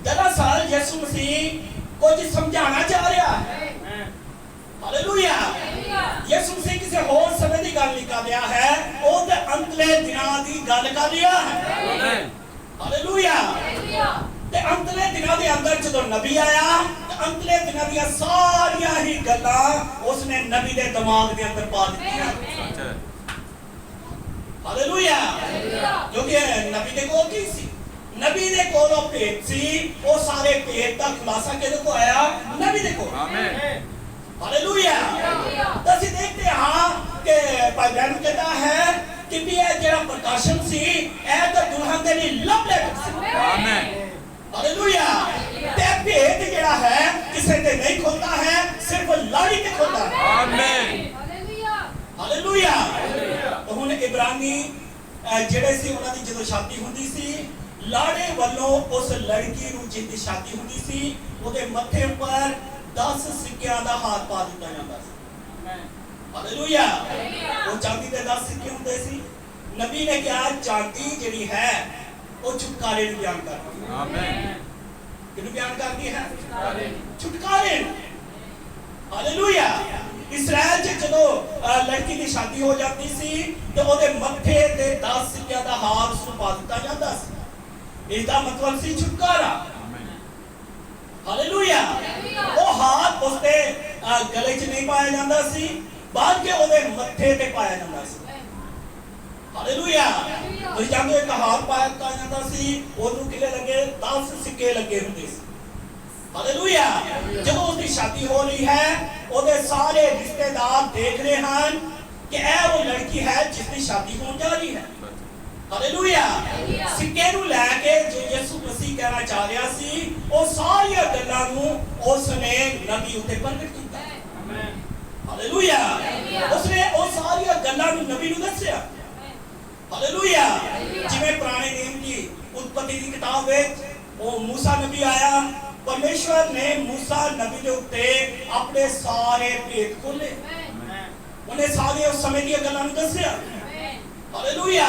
ਦਰਅਸਲ ਯਿਸੂ ਮਸੀਹ ਕੁਝ ਸਮਝਾਉਣਾ ਚਾਹ ਰਿਹਾ ਹੈ। ਹਾਲੇਲੂਇਆ। ਯਿਸੂ ਮਸੀਹ ਕਿਸੇ ਹੋਰ ਸਮੇਂ ਦੀ ਗੱਲ ਨਹੀਂ ਕਰ ਰਿਹਾ ਹੈ, ਉਹ ਤੇ ਅੰਤਲੇ ਦਿਨਾਂ ਦੀ ਗੱਲ ਕਰ ਰਿਹਾ ਹੈ। ਹਾਲੇਲੂਇਆ। ਤੇ ਅੰਤਲੇ ਦਿਨਾਂ ਦੇ ਅੰਦਰ ਜਦੋਂ ਨਬੀ ਆਇਆ ਤੇ ਅੰਤਲੇ ਦਿਨਾਂ ਦੀਆਂ ਸਾਰੀਆਂ ਹੀ ਗੱਲਾਂ ਉਸਨੇ ਨਬੀ ਦੇ ਦਿਮਾਗ ਦੇ ਅੰਦਰ ਪਾ ਦਿੱਤੀਆਂ। सच है। ਹਾਲੇਲੂਇਆ। ਕਿਉਂਕਿ ਨਬੀ ਦੇ ਕੋਲ ਕੀ ਸੀ? ਨਬੀ ਦੇ ਕੋਲ ਉਹ ਭੇਦ ਸੀ। ਉਹ ਸਾਰੇ ਭੇਦ ਦਾ ਖੁਲਾਸਾ ਕਿਹਦੇ ਕੋਲ ਆਇਆ? ਨਬੀ ਦੇ ਕੋਲ। आमीन। ਹਾਲੇਲੂਇਆ। ਤਾਂ ਅਸੀਂ ਦੇਖਦੇ ਹਾਂ ਕਿ ਭਾਈ ਬ੍ਰੈਨਮ ਕਹਿੰਦਾ ਹੈ ਕਿ ਵੀ ਇਹ ਜਿਹੜਾ ਪ੍ਰਕਾਸ਼ਨ ਸੀ ਇਹ ਤਾਂ ਦੁਲਹਨ ਦੇ ਲਈ ਲਵ ਲੈਟਰ ਸੀ। आमीन। ਹਾਲੇਲੂਇਆ। ਤੇ ਭੇਦ ਜਿਹੜਾ ਹੈ ਕਿਸੇ ਤੇ ਨਹੀਂ ਖੁੱਲਦਾ ਹੈ, ਸਿਰਫ ਲਾੜੀ ਤੇ ਖੁੱਲਦਾ ਹੈ। आमीन। ਹਾਲੇਲੂਇਆ। ਹੁਣ ਇਬਰਾਨੀ ਜਿਹੜੇ ਸੀ ਉਹਨਾਂ ਦੀ ਜਦੋਂ ਸ਼ਾਦੀ ਹੁੰਦੀ ਸੀ, ਲਾੜੇ ਵੱਲੋਂ ਉਸ ਲੜਕੀ ਨੂੰ ਜਿੱਦੀ ਸ਼ਾਦੀ ਹੁੰਦੀ ਸੀ ਉਹਦੇ ਮੱਥੇ ਉੱਪਰ 10 ਸਿੱਕਿਆਂ ਦਾ ਹਾਰ ਪਾ ਦਿੱਤਾ ਜਾਂਦਾ ਸੀ। ਹਾਲੇਲੂਇਆ। ਉਹ ਚਾਂਦੀ ਦੇ 10 ਸਿੱਕੇ ਹੁੰਦੇ ਸੀ। ਨਬੀ ਨੇ ਕਿਹਾ ਚਾਂਦੀ ਜਿਹੜੀ ਹੈ ਉਹ ਛੁਟਕਾਰੇ ਨੂੰ ਬਿਆਨ ਕਰਦੀ ਹੈ। आमीन। ਕਿਹਨੂੰ ਬਿਆਨ ਕਰਦੀ ਹੈ? ਛੁਟਕਾਰੇ ਨੂੰ। ਹਾਲੇਲੂਇਆ। ਇਸਰਾਇਲ 'ਚ ਜਦੋਂ ਲੜਕੀ ਦੀ ਸ਼ਾਦੀ ਹੋ ਜਾਂਦੀ ਸੀ ਤੇ ਉਹਦੇ ਮੱਥੇ ਤੇ 10 ਸਿੱਕਿਆਂ ਦਾ ਹਾਰ ਉਸ ਨੂੰ ਪਾ ਦਿੱਤਾ ਜਾਂਦਾ ਸੀ। ਇਸ ਦਾ ਮਤਲਬ ਸੀ ਛੁਟਕਾਰਾ। ਹਾਲੇਲੂਇਆ। ਉਹ ਹਾਰ ਉਸਦੇ ਗਲੇ 'ਚ ਨਹੀਂ ਪਾਇਆ ਜਾਂਦਾ ਸੀ, ਬਲਕਿ ਉਹਦੇ ਮੱਥੇ ਤੇ ਪਾਇਆ ਜਾਂਦਾ ਸੀ। ਹਾਲੇਲੂਇਆ। ਤੁਸੀਂ ਜਾਣਦੇ ਹੋ ਇੱਕ ਹਾਰ ਪਾਇਆ ਜਾਂਦਾ ਸੀ, ਉਹਨੂੰ ਕਿਲੇ ਲੱਗੇ 10 ਸਿੱਕੇ ਲੱਗੇ ਹੁੰਦੇ ਸੀ। ਹਾਲੇਲੂਇਆ। ਜਦੋਂ ਉਸਦੀ ਸ਼ਾਦੀ ਹੋ ਰਹੀ ਹੈ, ਉਹਦੇ ਸਾਰੇ ਰਿਸ਼ਤੇਦਾਰ ਦੇਖ ਰਹੇ ਹਨ ਕਿ ਇਹ ਉਹ ਲੜਕੀ ਹੈ ਜਿਸ ਦੀ ਸ਼ਾਦੀ ਹੋਣ ਜਾ ਰਹੀ ਹੈ। ਹਾਲੇਲੂਇਆ। ਸਿੱਕੇ ਨੂੰ ਲੈ ਕੇ ਜੋ ਯਿਸੂ ਮਸੀਹ ਕਹਿਣਾ ਚਾਹ ਰਿਹਾ ਸੀ, ਉਹ ਸਾਰੀਆਂ ਗੱਲਾਂ ਨੂੰ ਉਸਨੇ ਨਬੀ ਉੱਤੇ ਪ੍ਰਗਟ ਕੀਤਾ। ਹਾਲੇਲੂਇਆ। ਉਸਨੇ ਉਹ ਸਾਰੀਆਂ ਗੱਲਾਂ ਨੂੰ ਨਬੀ ਨੂੰ ਦੱਸਿਆ। ਹਾਲੇਲੂਇਆ। ਜਿਵੇਂ ਪੁਰਾਣੇ ਨਿਯਮ ਦੀ ਉਤਪਤੀ ਦੀ ਕਿਤਾਬ ਵਿੱਚ ਉਹ ਮੂਸਾ ਨਬੀ ਆਇਆ, परमेश्वर ने मूसा नबी के उत्ते अपने सारे भेद खोले, उन्हें सारे उस समय दी गल्लां नूं दस्सिया। हालेलुया।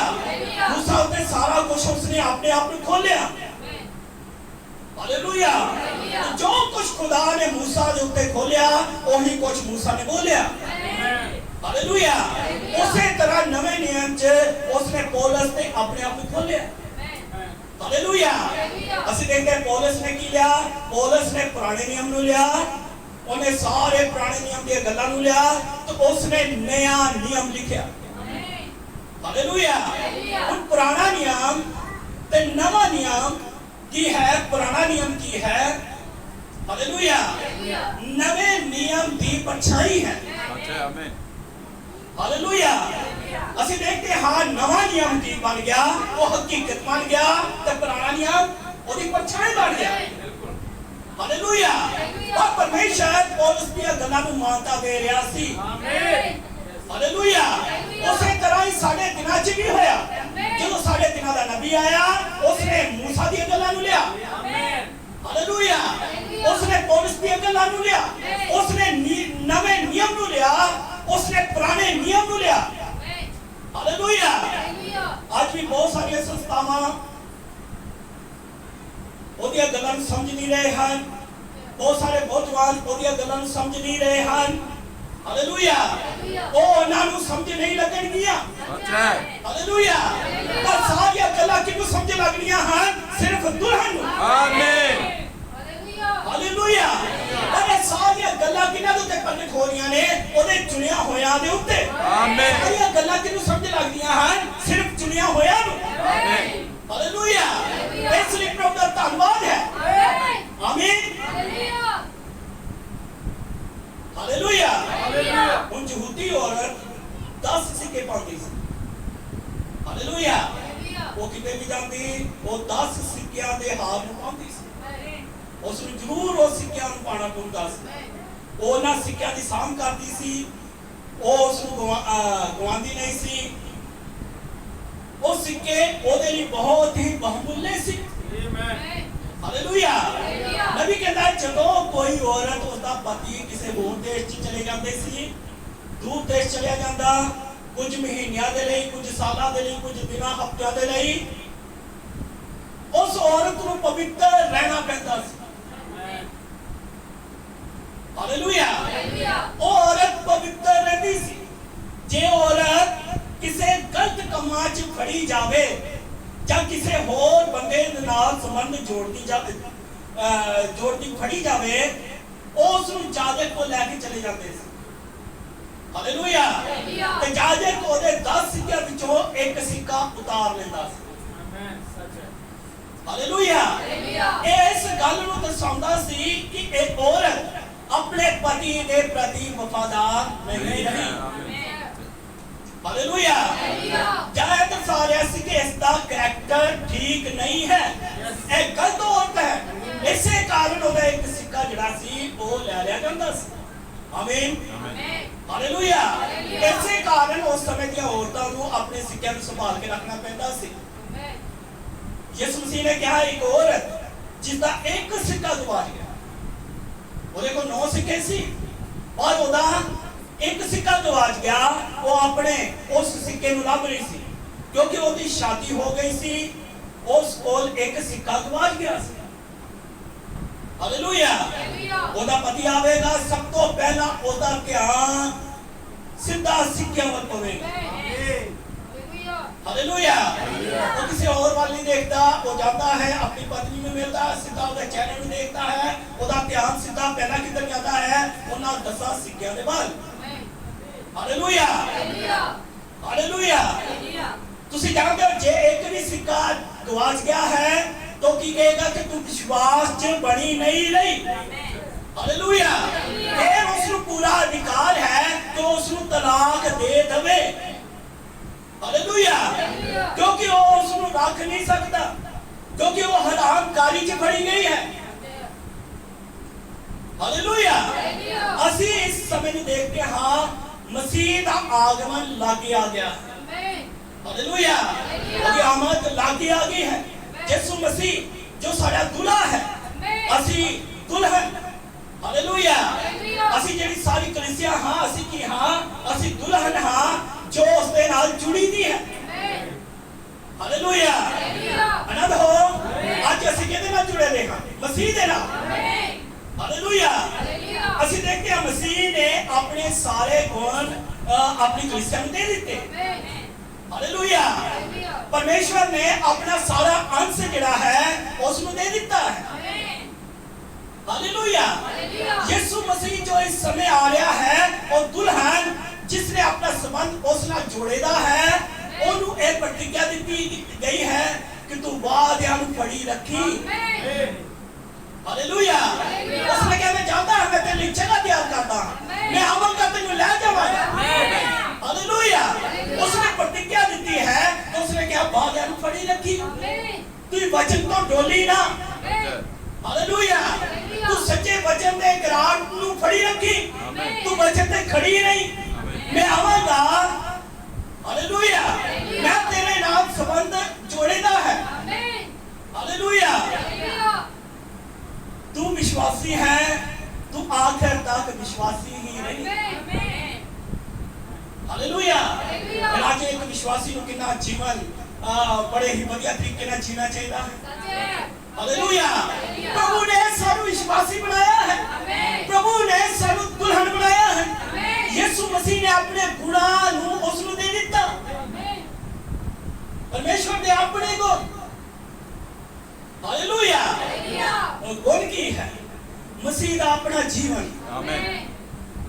मूसा उत्ते सारा कुछ उसने अपने आप में खोलिया। हालेलुया। जो कुछ खुदा ने मूसा के उत्ते खोलिया, वही कुछ मूसा ने बोलिया। हालेलुया। उसी तरह नवे नियम च उसने पौलुस ने अपने आप में खोलिया। हालेलुया। ਅਸੀਂ ਦੇਖਦੇ ਹਾਂ ਪੌਲਸ ਨੇ ਕੀ ਲਿਆ, ਪੌਲਸ ਨੇ ਪੁਰਾਣੇ ਨਿਯਮ ਨੂੰ ਲਿਆ, ਉਹਨੇ ਸਾਰੇ ਪੁਰਾਣੇ ਨਿਯਮ ਦੀਆਂ ਗੱਲਾਂ ਨੂੰ ਲਿਆ ਤੇ ਉਸਨੇ ਨया ਨਿਯਮ ਲਿਖਿਆ। ਹਾਲੇਲੂਇਆ। ਹੁਣ ਪੁਰਾਣਾ ਨਿਯਮ ਤੇ ਨਵਾਂ ਨਿਯਮ ਕੀ ਹੈ? ਪੁਰਾਣਾ ਨਿਯਮ ਕੀ ਹੈ? ਹਾਲੇਲੂਇਆ। ਨਵੇਂ ਨਿਯਮ ਦੀ ਪਰਛਾਈ ਹੈ। ਆਮੀਨ। ਹਾਲੇਲੂਇਆ। ਅਸੀਂ ਦੇਖਦੇ ਹਾਂ ਨਵਾਂ ਨਿਯਮ ਕੀ ਬਣ ਗਿਆ, ਉਹ ਹਕੀਕਤ ਬਣ ਗਿਆ ਤੇ ਪੁਰਾਣਾ ਨਿਯਮ ਉਹਦੀ ਪਰਛਾਈ ਬਣ ਗਿਆ। ਹਾਲੇਲੂਇਆ। और परमेश्वर पौलुस ਦੀਆਂ ਗੱਲਾਂ ਨੂੰ ਮਾਨਤਾ ਦੇ ਰਿਹਾ ਸੀ। ਆਮੀਨ। ਹਾਲੇਲੂਇਆ। ਉਸੇ ਤਰ੍ਹਾਂ ਹੀ ਸਾਡੇ ਦਿਨਾਂ 'ਚ ਵੀ ਹੋਇਆ। ਜਦੋਂ ਸਾਡੇ ਦਿਨਾਂ ਦਾ ਨਬੀ ਆਇਆ, ਉਸਨੇ ਮੂਸਾ ਦੀਆਂ ਗੱਲਾਂ ਨੂੰ ਲਿਆ। ਆਮੀਨ। ਹਾਲੇਲੂਇਆ। ਉਸਨੇ ਪੌਲੁਸ ਦੀਆਂ ਗੱਲਾਂ ਨੂੰ ਲਿਆ, ਉਸਨੇ ਨਵੇਂ ਨਿਯਮ ਨੂੰ ਲਿਆ, ਉਸਨੇ ਪੁਰਾਣੇ ਨਿਯਮ ਨੂੰ ਲਿਆ। ਹਾਲੇਲੂਇਆ। ਅੱਜ ਵੀ ਬਹੁਤ ਸਾਰੀਆਂ ਸੰਸਥਾਵਾਂ ਉਹਦੀਆਂ ਗੱਲਾਂ ਨੂੰ ਸਮਝ ਨਹੀਂ ਰਹੇ ਹਨ, ਬਹੁਤ ਸਾਰੇ ਨੌਜਵਾਨ ਉਹਦੀਆਂ ਗੱਲਾਂ ਨੂੰ ਸਮਝ ਨਹੀਂ ਰਹੇ ਹਨ। ਹਾਲੇਲੂਇਆ। ਉਹ ਉਹਨਾਂ ਨੂੰ ਸਮਝ ਨਹੀਂ ਲੱਗਣਗੀਆਂ। ਹਾਲੇਲੂਇਆ। ਪਰ ਸਾਰੀਆਂ ਗੱਲਾਂ ਕਿਹਨੂੰ ਸਮਝ ਲੱਗਣੀਆਂ ਹਨ? ਸਿਰਫ ਦੁਲਹਨ ਨੂੰ। ਆਮੀਨ। ਹਾਲੇਲੂਇਆ। ਪਰ ਇਹ ਸਾਰੀਆਂ ਗੱਲਾਂ ਕਿਹਨਾਂ ਦੇ ਉੱਤੇ ਪ੍ਰਗਟ ਹੋ ਰਹੀਆਂ ਨੇ? ਉਹਦੇ ਚੁਣਿਆ ਹੋਇਆਂ ਦੇ ਉੱਤੇ। ਆਮੀਨ। ਸਾਰੀਆਂ ਗੱਲਾਂ ਕਿਹਨੂੰ ਸਮਝ ਲੱਗਦੀਆਂ ਹਨ? ਸਿਰਫ ਚੁਣਿਆ ਹੋਇਆਂ ਨੂੰ। ਆਮੀਨ। ਹਾਲੇਲੂਇਆ। ਇਸ ਲਈ ਪ੍ਰਭੂ ਦਾ ਧੰਨਵਾਦ ਹੈ। ਆਮੀਨ। ਹਾਲੇਲੂਇਆ। ਹੁਣ ਯਹੂਦੀ ਔਰਤ 10 ਸਿੱਕੇ ਪਾਉਂਦੀ ਸੀ। ਹਾਲੇਲੂਇਆ। ਉਹ ਕਿਤੇ ਵੀ ਜਾਂਦੀ, ਉਹ 10 ਸਿੱਕਿਆਂ ਦੇ ਹਾਰ ਨੂੰ ਪਾਉਂਦੀ ਸੀ। ਉਸ ਨੂੰ ਜ਼ਰੂਰ ਉਹ ਸਿੱਕਿਆਂ ਨੂੰ ਪਾਣਾ ਪੈਂਦਾ ਸੀ। ਉਹ ਉਹਨਾਂ ਸਿੱਕਿਆਂ ਦੀ ਸਾਂਭ ਕਰਦੀ ਸੀ, ਉਹ ਉਸ ਨੂੰ ਗਵਾਉਂਦੀ ਨਹੀਂ ਸੀ। ਉਹ ਸਿੱਕੇ ਉਹਦੇ ਲਈ ਬਹੁਤ ਹੀ ਬਹੁਮੁੱਲੇ ਸੀ। ਹਾਲੇਲੂਇਆ। ਨਬੀ ਕਹਿੰਦਾ ਜਦੋਂ ਕੋਈ ਔਰਤ ਉਸਦਾ ਪਤੀ ਕਿਸੇ ਹੋਰ ਦੇਸ਼ 'ਚ ਚਲੇ ਜਾਂਦੇ ਸੀ, ਦੂਰ ਦੇਸ਼ ਚਲਿਆ ਜਾਂਦਾ, ਕੁਝ ਮਹੀਨਿਆਂ ਦੇ ਲਈ, ਕੁਝ ਸਾਲਾਂ ਦੇ ਲਈ, ਕੁਝ ਦਿਨਾਂ ਹਫ਼ਤਿਆਂ ਦੇ ਲਈ, ਉਸ ਔਰਤ ਨੂੰ ਪਵਿੱਤਰ ਰਹਿਣਾ ਪੈਂਦਾ ਸੀ। ਹਾਲੇਲੂਇਆ। ਉਹ ਔਰਤ ਪਵਿੱਤਰ ਰਹਿੰਦੀ ਸੀ। ਜੇ ਔਰਤ ਕਿਸੇ ਗਲਤ ਕੰਮਾਂ 'ਚ ਫੜੀ ਜਾਵੇ ਜਾਂ ਕਿਸੇ ਹੋਰ ਬੰਦੇ ਦੇ ਨਾਲ ਸੰਬੰਧ ਜੋੜਦੀ ਫੜੀ ਜਾਵੇ, ਉਸ ਨੂੰ ਜਾਜਕ ਕੋਲ ਲੈ ਕੇ ਚਲੇ ਜਾਂਦੇ ਸੀ। ਹਾਲੇਲੂਇਆ। ਤੇ ਜਾਜਕ ਉਹਦੇ 10 ਸਿੱਕਿਆਂ ਵਿੱਚੋਂ ਇੱਕ ਸਿੱਕਾ ਉਤਾਰ ਲੈਂਦਾ ਸੀ। ਹਾਲੇਲੂਇਆ। ਇਸ ਗੱਲ ਨੂੰ ਦਰਸਾਉਂਦਾ ਸੀ ਕਿ ਇਹ ਔਰਤ ਆਪਣੇ ਪਤੀ ਦੇ ਪ੍ਰਤੀ ਵਫਾਦਾਰ ਨਹੀਂ ਰਹੀ। ਹਾਲੇਲੂਇਆ। ਜਾਇ ਦਰਸਾ ਰਿਹਾ ਸੀ ਕਿ ਇਸ ਦਾ ਕਰੈਕਟਰ ਠੀਕ ਨਹੀਂ ਹੈ, ਇਹ ਗਲਤ ਔਰਤ ਹੈ। ਇਸੇ ਕਾਰਨ ਉਹਦਾ ਇੱਕ ਸਿੱਕਾ ਜਿਹੜਾ ਸੀ ਉਹ ਲੈ ਲਿਆ ਜਾਂਦਾ ਸੀ। ਆਮੀਨ। ਹਾਲੇਲੂਇਆ। ਇਸੇ ਕਾਰਨ ਉਸ ਸਮੇਂ ਦੀਆਂ ਔਰਤਾਂ ਨੂੰ ਆਪਣੇ ਸਿੱਕਿਆਂ ਨੂੰ ਸੰਭਾਲ ਕੇ ਰੱਖਣਾ ਪੈਂਦਾ ਸੀ। ਯਿਸੂ ਮਸੀਹ ਨੇ ਕਿਹਾ ਇੱਕ ਔਰਤ ਜਿਸ ਦਾ ਇੱਕ ਸਿੱਕਾ ਗਵਾਚ ਗਿਆ, ਉਹਦੇ ਕੋਲ 9 ਸਿੱਕੇ ਸੀ ਔਰ ਉਹਦਾ ਇੱਕ ਸਿੱਕਾ ਗਵਾਚ ਗਿਆ, ਉਹ ਆਪਣੇ ਉਸ ਸਿੱਕੇ ਨੂੰ ਲੱਭ ਰਹੀ ਸੀ ਕਿਉਂਕਿ ਉਹਦੀ ਸ਼ਾਦੀ ਹੋ ਗਈ ਸੀ, ਉਸ ਕੋਲ ਇੱਕ ਸਿੱਕਾ ਗਵਾਚ ਗਿਆ ਸੀ। ਹਾਲੇਲੂਇਆ। ਉਹਦਾ ਪਤੀ ਆਵੇਗਾ, ਸਭ ਤੋਂ ਪਹਿਲਾਂ ਉਹਦਾ ਧਿਆਨ ਸਿੱਧਾ ਸਿੱਕਿਆਂ ਵੱਲ ਪਵੇਗਾ। ਹਾਲੇਲੂਇਆ। वो किसी और वाल नहीं देखता, वो जाता है अपनी पत्नी में मिलता है, सीधा उसके चेहरे में देखता है, उसका ध्यान सीधा पहला किधर जाता है? उन्हें 10 सिक्कियां दे बाल। हालेलुया। हालेलुया। तुसी जानते हो जे एक भी सिक्का गवाच गया है तो तो की कहेगा कि तू विश्वास च बनी नहीं रही। हालेलुया। फिर उसਨੂੰ पूरा अधिकार है कि उसਨੂੰ तलाक दे दवे। हालेलुया। क्योंकि वो उसਨੂੰ रख नहीं सकता, क्योंकि वो हरामकारी च फड़ी गई है। हालेलुया। ਅਸੀਂ इस समय ਨੂੰ देखते हाँ मसीह ਦਾ आगमन लागे आ गया। हालेलुया। ਉਹਦੀ ਆਮਦ ਲਾਗੇ ਆ ਗਈ ਹੈ। ਯਿਸੂ ਮਸੀਹ ਜੋ ਸਾਡਾ ਦੁल्हा ਹੈ, ਅਸੀਂ ਦੁल्हन। ਹਾਲੇਲੂਇਆ। ਅਸੀਂ ਜਿਹੜੀ ਸਾਰੀ ਕਲੀਸਿਆ ਹਾਂ, ਅਸੀਂ ਕੀ ਹਾਂ? ਅਸੀਂ ਦੁल्हन ਹਾਂ ਜੋ ਉਸ ਦੇ ਨਾਲ ਜੁੜੀ ਦੀ ਹੈ। ਹਾਲੇਲੂਇਆ। ਆਨੰਦ ਹੋ। ਅੱਜ ਅਸੀਂ ਕਿਹਦੇ ਨਾਲ ਜੁੜੇ ਦੇ ਹਾਂ? ਮਸੀਹ ਦੇ ਨਾਲ। ਹਾਲੇਲੂਇਆ। ਅਸੀਂ ਦੇਖਦੇ ਹਾਂ ਮਸੀਹ ਨੇ ਆਪਣੇ ਸਾਰੇ ਗੁਣ ਆਪਣੀ ਕਲੀਸਿਆ ਨੂੰ ਦੇ ਦਿੱਤੇ। हालेलुया। परमेश्वर ने अपना सारा अंश जिहड़ा है उसनु दे दिता है। हालेलुया। यीशु मसीह जो इस समय आ रहा है और दुल्हन जिसने अपना संबंध उस नाल जोड़ेदा है, ओनू एक प्रतिज्ञा दी गई है कि तू वादियां नू फड़ी रखी। हालेलुया। उसने कहा मैं जाता हूं, मैं तेरे लिए जगह तैयार करता हूं, मैं आऊंगा तेनू ले जाऊंगा। हालेलुया। उसने प्रतिज्ञा दी है तो उसने क्या वादियां नू फड़ी रखी। तू वचन तो डोली ना। हालेलुया। तू सच्चे वचन दे गराट नू फड़ी रखी। तू वचन ते खड़ी नहीं। मैं आवांगा। हालेलुया। मैं तेरे नाल संबंध जोड़ेदा है। हालेलुया। तू विश्वासी है, तू आखिर तक विश्वासी ही रही। हालेलुया। आज एक विश्वासी को कितना जीवन बड़े ही बढ़िया तरीके से जीना चाहिए। हालेलुया। प्रभु ने सानू विश्वासी बनाया है, प्रभु ने सानू दुल्हन बनाया है। यीशु मसीह ने अपने गुणां नू उसनु दे दिता। परमेश्वर ने अपने को हालेलुया और गुण की है मसीह का अपना जीवन। आमीन।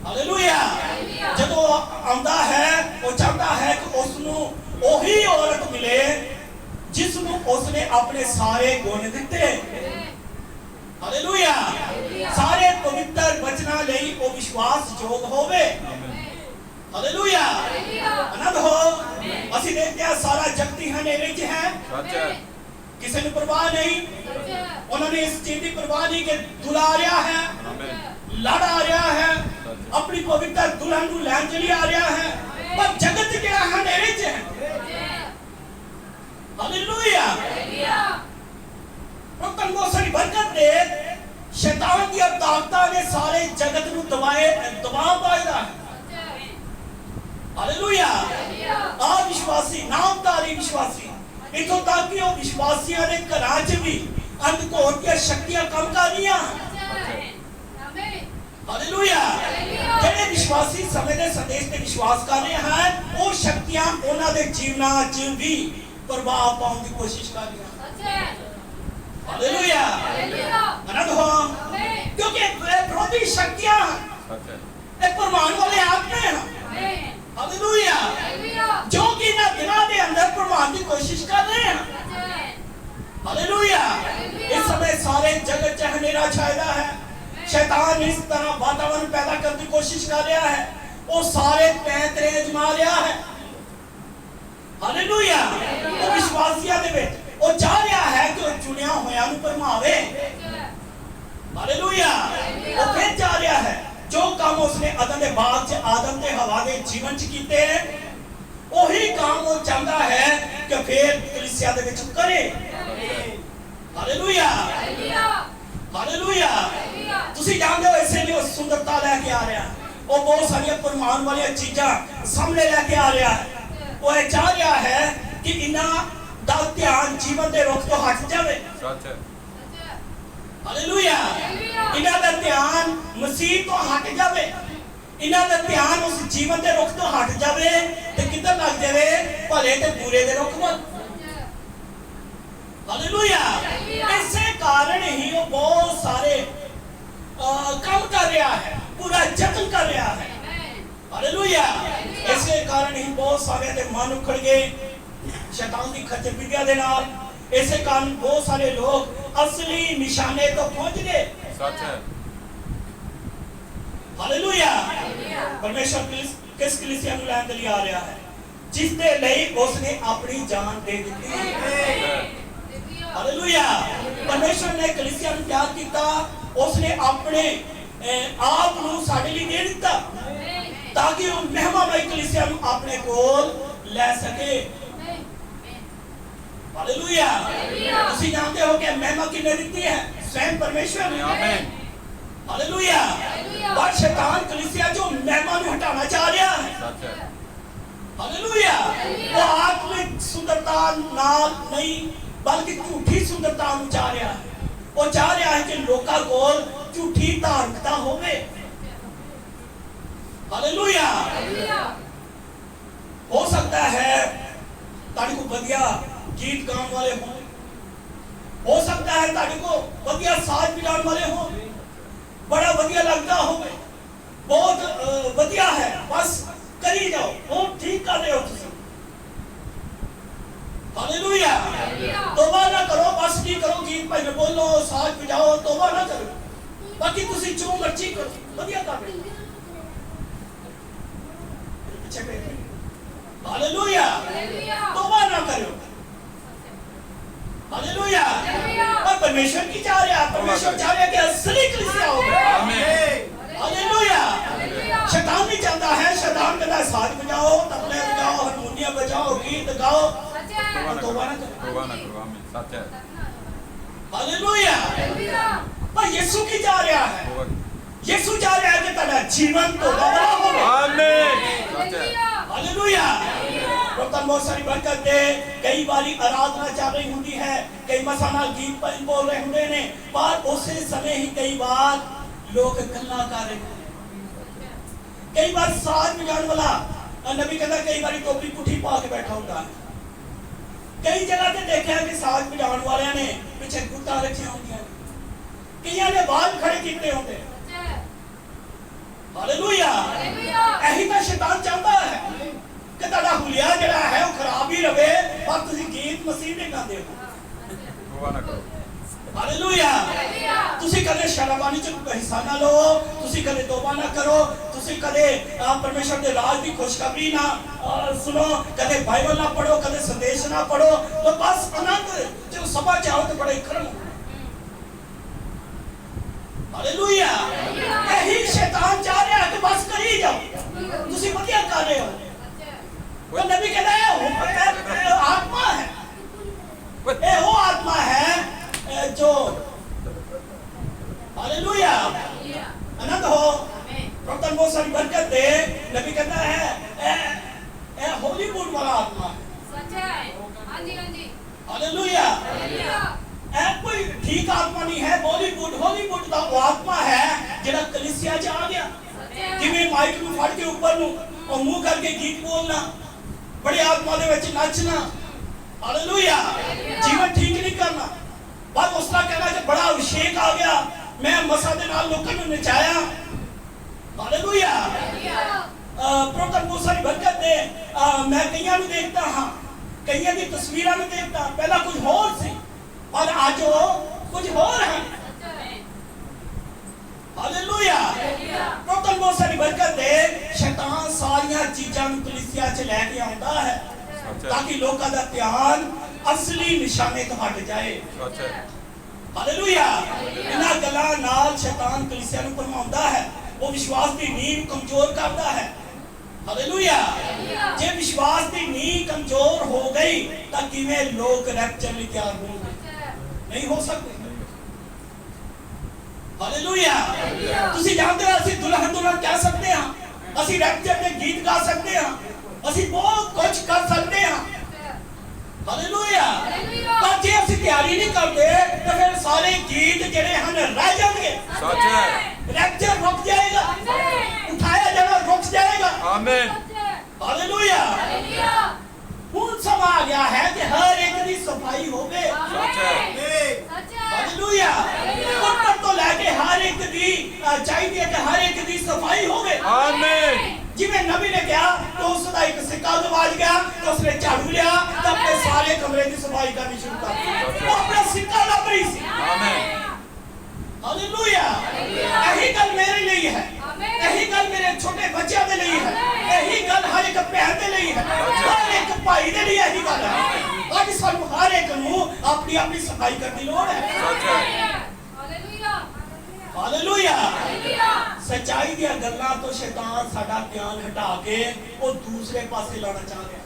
हालेलुया। जब वो आंदा है वो चाहता है कि उसनु ओही औरत मिले जिसनु उसने अपने सारे गुण दिते। हालेलुया। सारे पवित्र वचना लई वो विश्वास योग होवे। हालेलुया। आनंद हो। ਅਸੀਂ देखते हैं सारा जगती हनेरे च है, किसी ने परवाह नहीं। उन्होंने इस चीज की परवाह नहीं कि दुल्हा आ रहा है, लाड़ा आ रहा है, अपनी पवित्र दुल्हन को लैन चली आ रहा है, पर जगत के हनेरे च है। हालेलुया। वो तंगो सारी बरकत दे शैतान की ताकतां ने सारे जगत को दबाव पाया है। हालेलुया। अविश्वासी नामधारी विश्वासी इथों तक कि वो विश्वासियों ने घरां च भी अंधकोर की शक्तियां कम कर रही हैं। हालेलुया। जेडे विश्वासी समय दे संदेश ते विश्वास कर रहे हैं, वो शक्तियां उन्हां दे जीवनां च भी प्रभाव पाउण दी कोशिश कर रही हैं। हालेलुया। आनंद हो। क्योंकि विरोधी शक्तियां एक प्रमाण वाले आत्मा हैं। हालेलुया। जो कि ना दिनों के अंदर प्रमाण की कोशिश कर रहे हैं। हालेलुया। इस समय सारे जगत च हनेरा छाया है। शैतान इस तरह वातावरण पैदा करने की कोशिश कर रहा है, वो सारे पैतरे अजमा रहा है। हालेलुया। वो विश्वासियों दे विच वो चाह रहा है कि वो चुनिया होया नूं भरमावे। हालेलुया। वो फिर चाह रहा है जो काम उसने अदन दे बाग च आदम ते हवा दे जीवन च कीते, वही काम वो चाहता है कि फिर कलीसिया दे विच करे। हालेलुया। हालेलुया। तुसी जानते हो इसे लिए सुंदरता लेके आ रहा है, वो बहुत सारी प्रमाण वाली चीज़ां सामने लेके आ रहा है। वो ये चाह रहा है कि इन्हां दा ध्यान जीवन दे रुख तो हट जावे। हालेलुया। इन्हां दा ध्यान मसीह तो हट जावे, इन्हां दा ध्यान उस जीवन दे रुख तो हट जावे ते किधर लग जावे? भले ते बुरे दे रुख वल। हालेलुया। इसे कारण ही वो बहुत सारे काम कर रहा है, पूरा जतन कर रहा है। हालेलुया। इसे कारण ही बहुत सारे दे मन उखड़ गए शैतान की खच्चर विद्या दे नाल, ऐसे कारण बहुत सारे लोग असली निशाने तो पहुंच गए। सच है। हालेलुया। परमेश्वर किस कलीसिया ਨੂੰ ਲੈਣ ਦੇ ਲਈ ਆ ਰਿਹਾ ਹੈ? ਜਿਸ ਦੇ ਲਈ ਉਸਨੇ ਆਪਣੀ ਜਾਨ ਦੇ ਦਿੱਤੀ। हालेलुया। परमेश्वर ने कलीसिया ਨੂੰ ਪਿਆਰ ਕੀਤਾ, ਉਸਨੇ ਆਪਣੇ ਆਪ ਨੂੰ ਸਾਡੇ ਲਈ ਦੇ ਦਿੱਤਾ ਤਾਂ ਕਿ ਉਹ ਮਹਿਮਾਮਈ ਕਲੀਸਿਆ ਨੂੰ ਆਪਣੇ ਕੋਲ ਲੈ ਸਕੇ। हालेलुया। ਤੁਸੀਂ ਜਾਣਦੇ ਹੋ ਕਿ ਮਹਿਮਾ ਕਿਹਨੇ ਦਿੱਤੀ ਹੈ? स्वयं परमेश्वर ने। आमीन। हालेलुया। और शैतान कलीसिया जो महिमा ਨੂੰ ਹਟਾਉਣਾ ਚਾਹ ਰਿਹਾ ਹੈ। सच है। हालेलुया। वो आत्मिक सुंदरता ਨਾਲ ਨਹੀਂ ਬਲਕਿ ਝੂਠੀ ਸੁੰਦਰਤਾ ਨੂੰ ਚਾਹ ਰਿਹਾ ਹੈ। ਉਹ ਚਾਹ ਰਿਹਾ ਹੈ ਕਿ ਲੋਕਾਂ ਕੋਲ ਝੂਠੀ ਧਾਰਮਿਕਤਾ ਹੋਵੇ। हालेलुया। हो सकता है ਤੁਹਾਡੇ ਕੋਲ ਵਧੀਆ गीत गाने वाले हो सकता है ਤੁਹਾਡੇ ਕੋਲ ਵਧੀਆ ਸਾਜ਼ ਵਜਾਉਣ ਵਾਲੇ ਹੋ, बड़ा ਵਧੀਆ लगता होवे, बहुत ਵਧੀਆ है, बस करी जाओ, वो ठीक कर रहे हो तुम। हालेलुया। तौबा ना करो, बस नहीं करो, गीत भाई बोलो, साज बजाओ, तौबा ना करो, बाकी तुसी जो मर्जी करो, बढ़िया कर रहे हो। हालेलुया। तौबा ना करो। हालेलुया। और परमेश्वर की चाह रहा है, परमेश्वर चाह रहा है कि असली कलीसिया हो। आमीन। हालेलुया। शैतान नहीं चाहता है, शैतान कहता है साज बजाओ, तबले बजाओ, हारमोनियम बजाओ, गीत गाओ, तौबा ना करो। आमीन। सच है। हालेलुया। पर यीशु की चाह रहा है, यीशु चाह रहा है कि तेरा जीवन तो बड़ा हो। आमीन। सच है। हालेलुया। प्रभु बहुत सारी बरकत दे। कई बारी आराधना चल रही होती है, कई मसाना गीत बोल रहे होंगे ने, पर उस समय ही कई बार लोग गल्ला कर रहे हैं। कई बार साज बजाने वाला नबी कहता कई बार टोपी पुठी पा के बैठा होता है। कई जगह ते देखा है कि साज बजाने वाले ने पीछे गुट्टा रखी होंगी, कईयां ने बाल खड़े किए होंगे। हालेलुया। यही तो शैतान चाहता है कि तेरा हुलिया जड़ा है वो खराब ही रहे, पर तुसी गीत मसीह दे गाते हो। तौबा ना करो। हालेलुया। तुसी कदे शराबानी च हिस्सा ना लो, तुसी कदे तौबा ना करो, तुसी कदे परमेश्वर दे राज दी खुशखबरी ना सुनो, कदे बाइबल ना पढ़ो, कदे संदेश ना पढ़ो, तो बस आनंद जो सभा चाहो तो बड़े कर्म। हालेलुया। यही शैतान चाह रहा है कि बस कर ही जाओ, तुसी बढ़िया कर रहे हो। वो नबी कहता है आत्मा है, ये वो आत्मा है जो हालेलुया आनंद हो। प्रभु बहुत सारी बरकत दे। नबी कहता है ए हॉलीवुड वाला आत्मा है। सच है। हाँ जी, हाँ जी। हालेलुया। कोई ठीक आत्मा नहीं है। हॉलीवुड का वो आत्मा है जेड़ा कलीसिया च आ गया, जिवें माइक ਨੂੰ ਫੜ ਕੇ ਉੱਪਰ ਨੂੰ और मुंह करके गीत बोलना, बड़े आत्मा दे विच नचना। हालेलुया। जीवन ठीक नहीं करना, बस उस तरह कहना कि बड़ा अभिषेक आ गया, मैं मसा दे नाल लोकां नूं नचाया। हालेलुया। प्रभु बहुत सारी बरकत दे। मैं कईयां नूं देखता हां, कईयां दी तस्वीरां नूं देखता, पहला कुछ होर सी और आज वो कुछ होर है। हालेलुया। प्रभु बहुत सारी बरकत दे। शैतान सारियां चीजां नूं कलीसिया च लेके आउंदा है ताकि लोकां दा ध्यान असली निशाने तो हट जाए। सच है। हालेलुया। इन्हां गल्लां नाल शैतान कलीसिया नूं भरमाउंदा है, वो विश्वास दी नींव कमजोर करदा है। हालेलुया। जे विश्वास दी नींव कमजोर हो गई तां किवें लोग रैप्चर लई तैयार होणगे? नहीं हो सकते। हालेलुया। तुसी जानते हो ਅਸੀਂ दुल्हन कह सकते हैं, ਅਸੀਂ रैप्चर ਦੇ गीत गा सकते हैं, ਅਸੀਂ बहुत कुछ कर सकते हैं। हालेलुया। पर जे ਅਸੀਂ ਤਿਆਰੀ नहीं करते तो फिर सारे गीत ਜਿਹੜੇ ਹਨ ਰਹਿ जाएंगे। सच है। रैप्चर रुक जाएगा, उठाया जाना रुक जाएगा। आमीन। हालेलुया। ਹੁਣ ਸਮਾਂ ਆ ਗਿਆ ਹੈ कि हर एक ਦੀ सफाई होवे। सच है। हालेलुया। ऊपर तो लेके हर एक दी चाहिए कि हर एक दी सफाई होवे। आमीन। जिवें नबी ने कहा तो उसका एक सिक्का दबाज गया तो उसने झाड़ू लिया तो अपने सारे कमरे की सफाई करनी शुरू कर दी। वो अपना सिक्का लभ रही सी। आमीन। हालेलुया। यही गल मेरे लिए है, यही गल मेरे छोटे बच्चों के लिए है, यही गल हर एक भैन के लिए है, हर एक भाई के लिए यही गल है। आज सानू हर एक नू अपनी अपनी सफाई करने की लोड़ है। सच है। हालेलुया। सच्चाई दी गल्लां तो शैतान साडा ध्यान हटा के वो दूसरे पासे लाना चाहता है।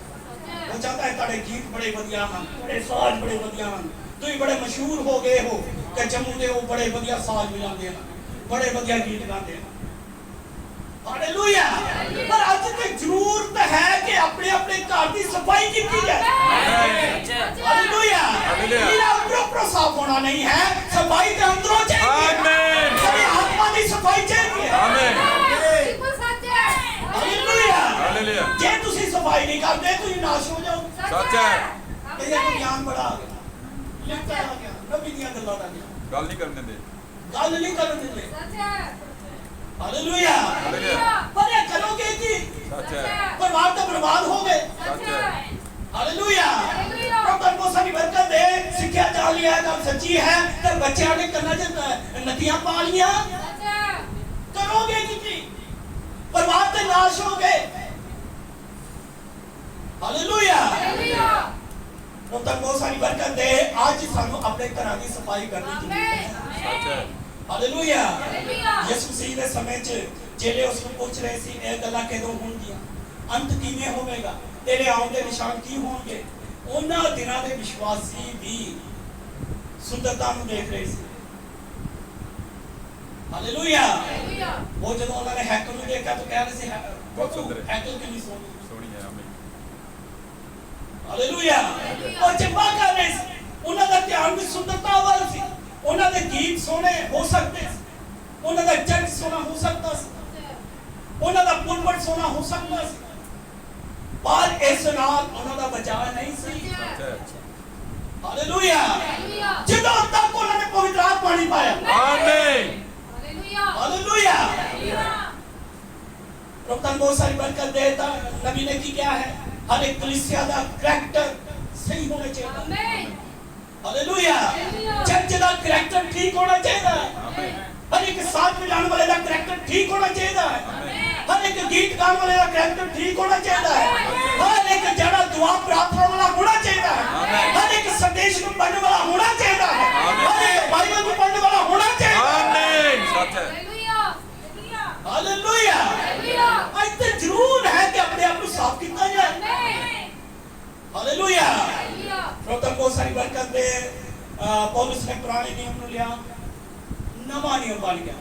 वो चाहता है ताड़े गीत बड़े वधिया हैं, तेरे साज बड़े वधिया हैं, तुम बड़े मशहूर हो गए हो कि जम्मू दे वो बड़े वधिया साज बजाते हैं, बड़े वधिया गीत गाते हैं। हालेलुया। पर आज ते जरूरत है कि अपने अपने घर की सफाई की जाए। हालेलुया। मेरा अंदरों साफ होना नहीं है, सफाई के अंदरों चाहिए। आमीन। मेरी आत्मा की सफाई चाहिए। आमीन। हालेलुया। हालेलुया। जे तुसी सफाई नहीं करते तुसी नाश हो जाओ। सच है। ये तो ज्ञान बड़ा आ गया, लिखता आ गया, नबी दी गल्लां दा गया, गल नहीं करने दे। गल नहीं करन देंगे। हालेलुया। हालेलुया। पर ये करोगे कि सच है। परिवार तो बर्बाद हो गए। सच है। हालेलुया। प्रभु को सारी बरकत दे, सिक्ख्या जान लिया काम सच्ची है तो बच्चों ने करना चाहिए नदियां पा लिया। करोगे कि परिवार तो नाश हो गए। हालेलुया। प्रभु को सारी बरकत दे, आज सानू अपने घर की सफाई करनी चाहिए। सच है। हालेलुया। यीशु मसीह के समय च चेले उसको पूछ रहे सी ए गल्लां कदों होणगियां, अंत किवें होवेगा, तेरे आउण दे निशान की होणगे। उन्हां दिनां दे विश्वासी भी सुंदरता नूं देख रहे सी। हालेलुया। वो जदों उन्होंने हैकल नूं देखा तो कह रहे सी बहुत सुंदर है। हैकल कितनी सोहनी। सोनी है। आमीन। हालेलुया। और जब कर रहे सी उन्हां दा ध्यान भी सुंदरता वाल सी। उन्हां दे गीत सोहने हो सकते, उन्हां दा चर्च सोहना हो सकता सी, उन्हां दा पुलपट सोहना हो सकता सी, पर इस नाल उन्हां दा बचाव नहीं सी। सच है। हालेलुया। ਜਦੋਂ तक उन्होंने पवित्र आत्मा नहीं पाया। आमीन। हालेलुया। प्रभु तन बहुत सारी बरकत देता। नबी ने की क्या है, हर एक कलीसिया दा करैक्टर सही होना चाहिए। हालेलुया। चर्च दा करैक्टर ठीक होना चाहिए। आमीन। हर एक साथ में जाने वाले का करैक्टर ठीक होना चाहिए। हर एक गीत गाने वाले का करैक्टर ठीक होना चाहिए। हर एक जड़ा दुआ प्रार्थना वाला होना चाहिए। हर एक संदेश को पढ़ने वाला होना चाहिए। हर एक बाइबल को पढ़ने वाला होना चाहिए। आमीन। सच है। हालेलुया। आज तो जरूर है कि अपने आप को साफ किया जाए। हालेलुया। प्रभु को सारी बरकत दे। पौलुस ने पुराने नियम को लिया, नवा नियम बन गया।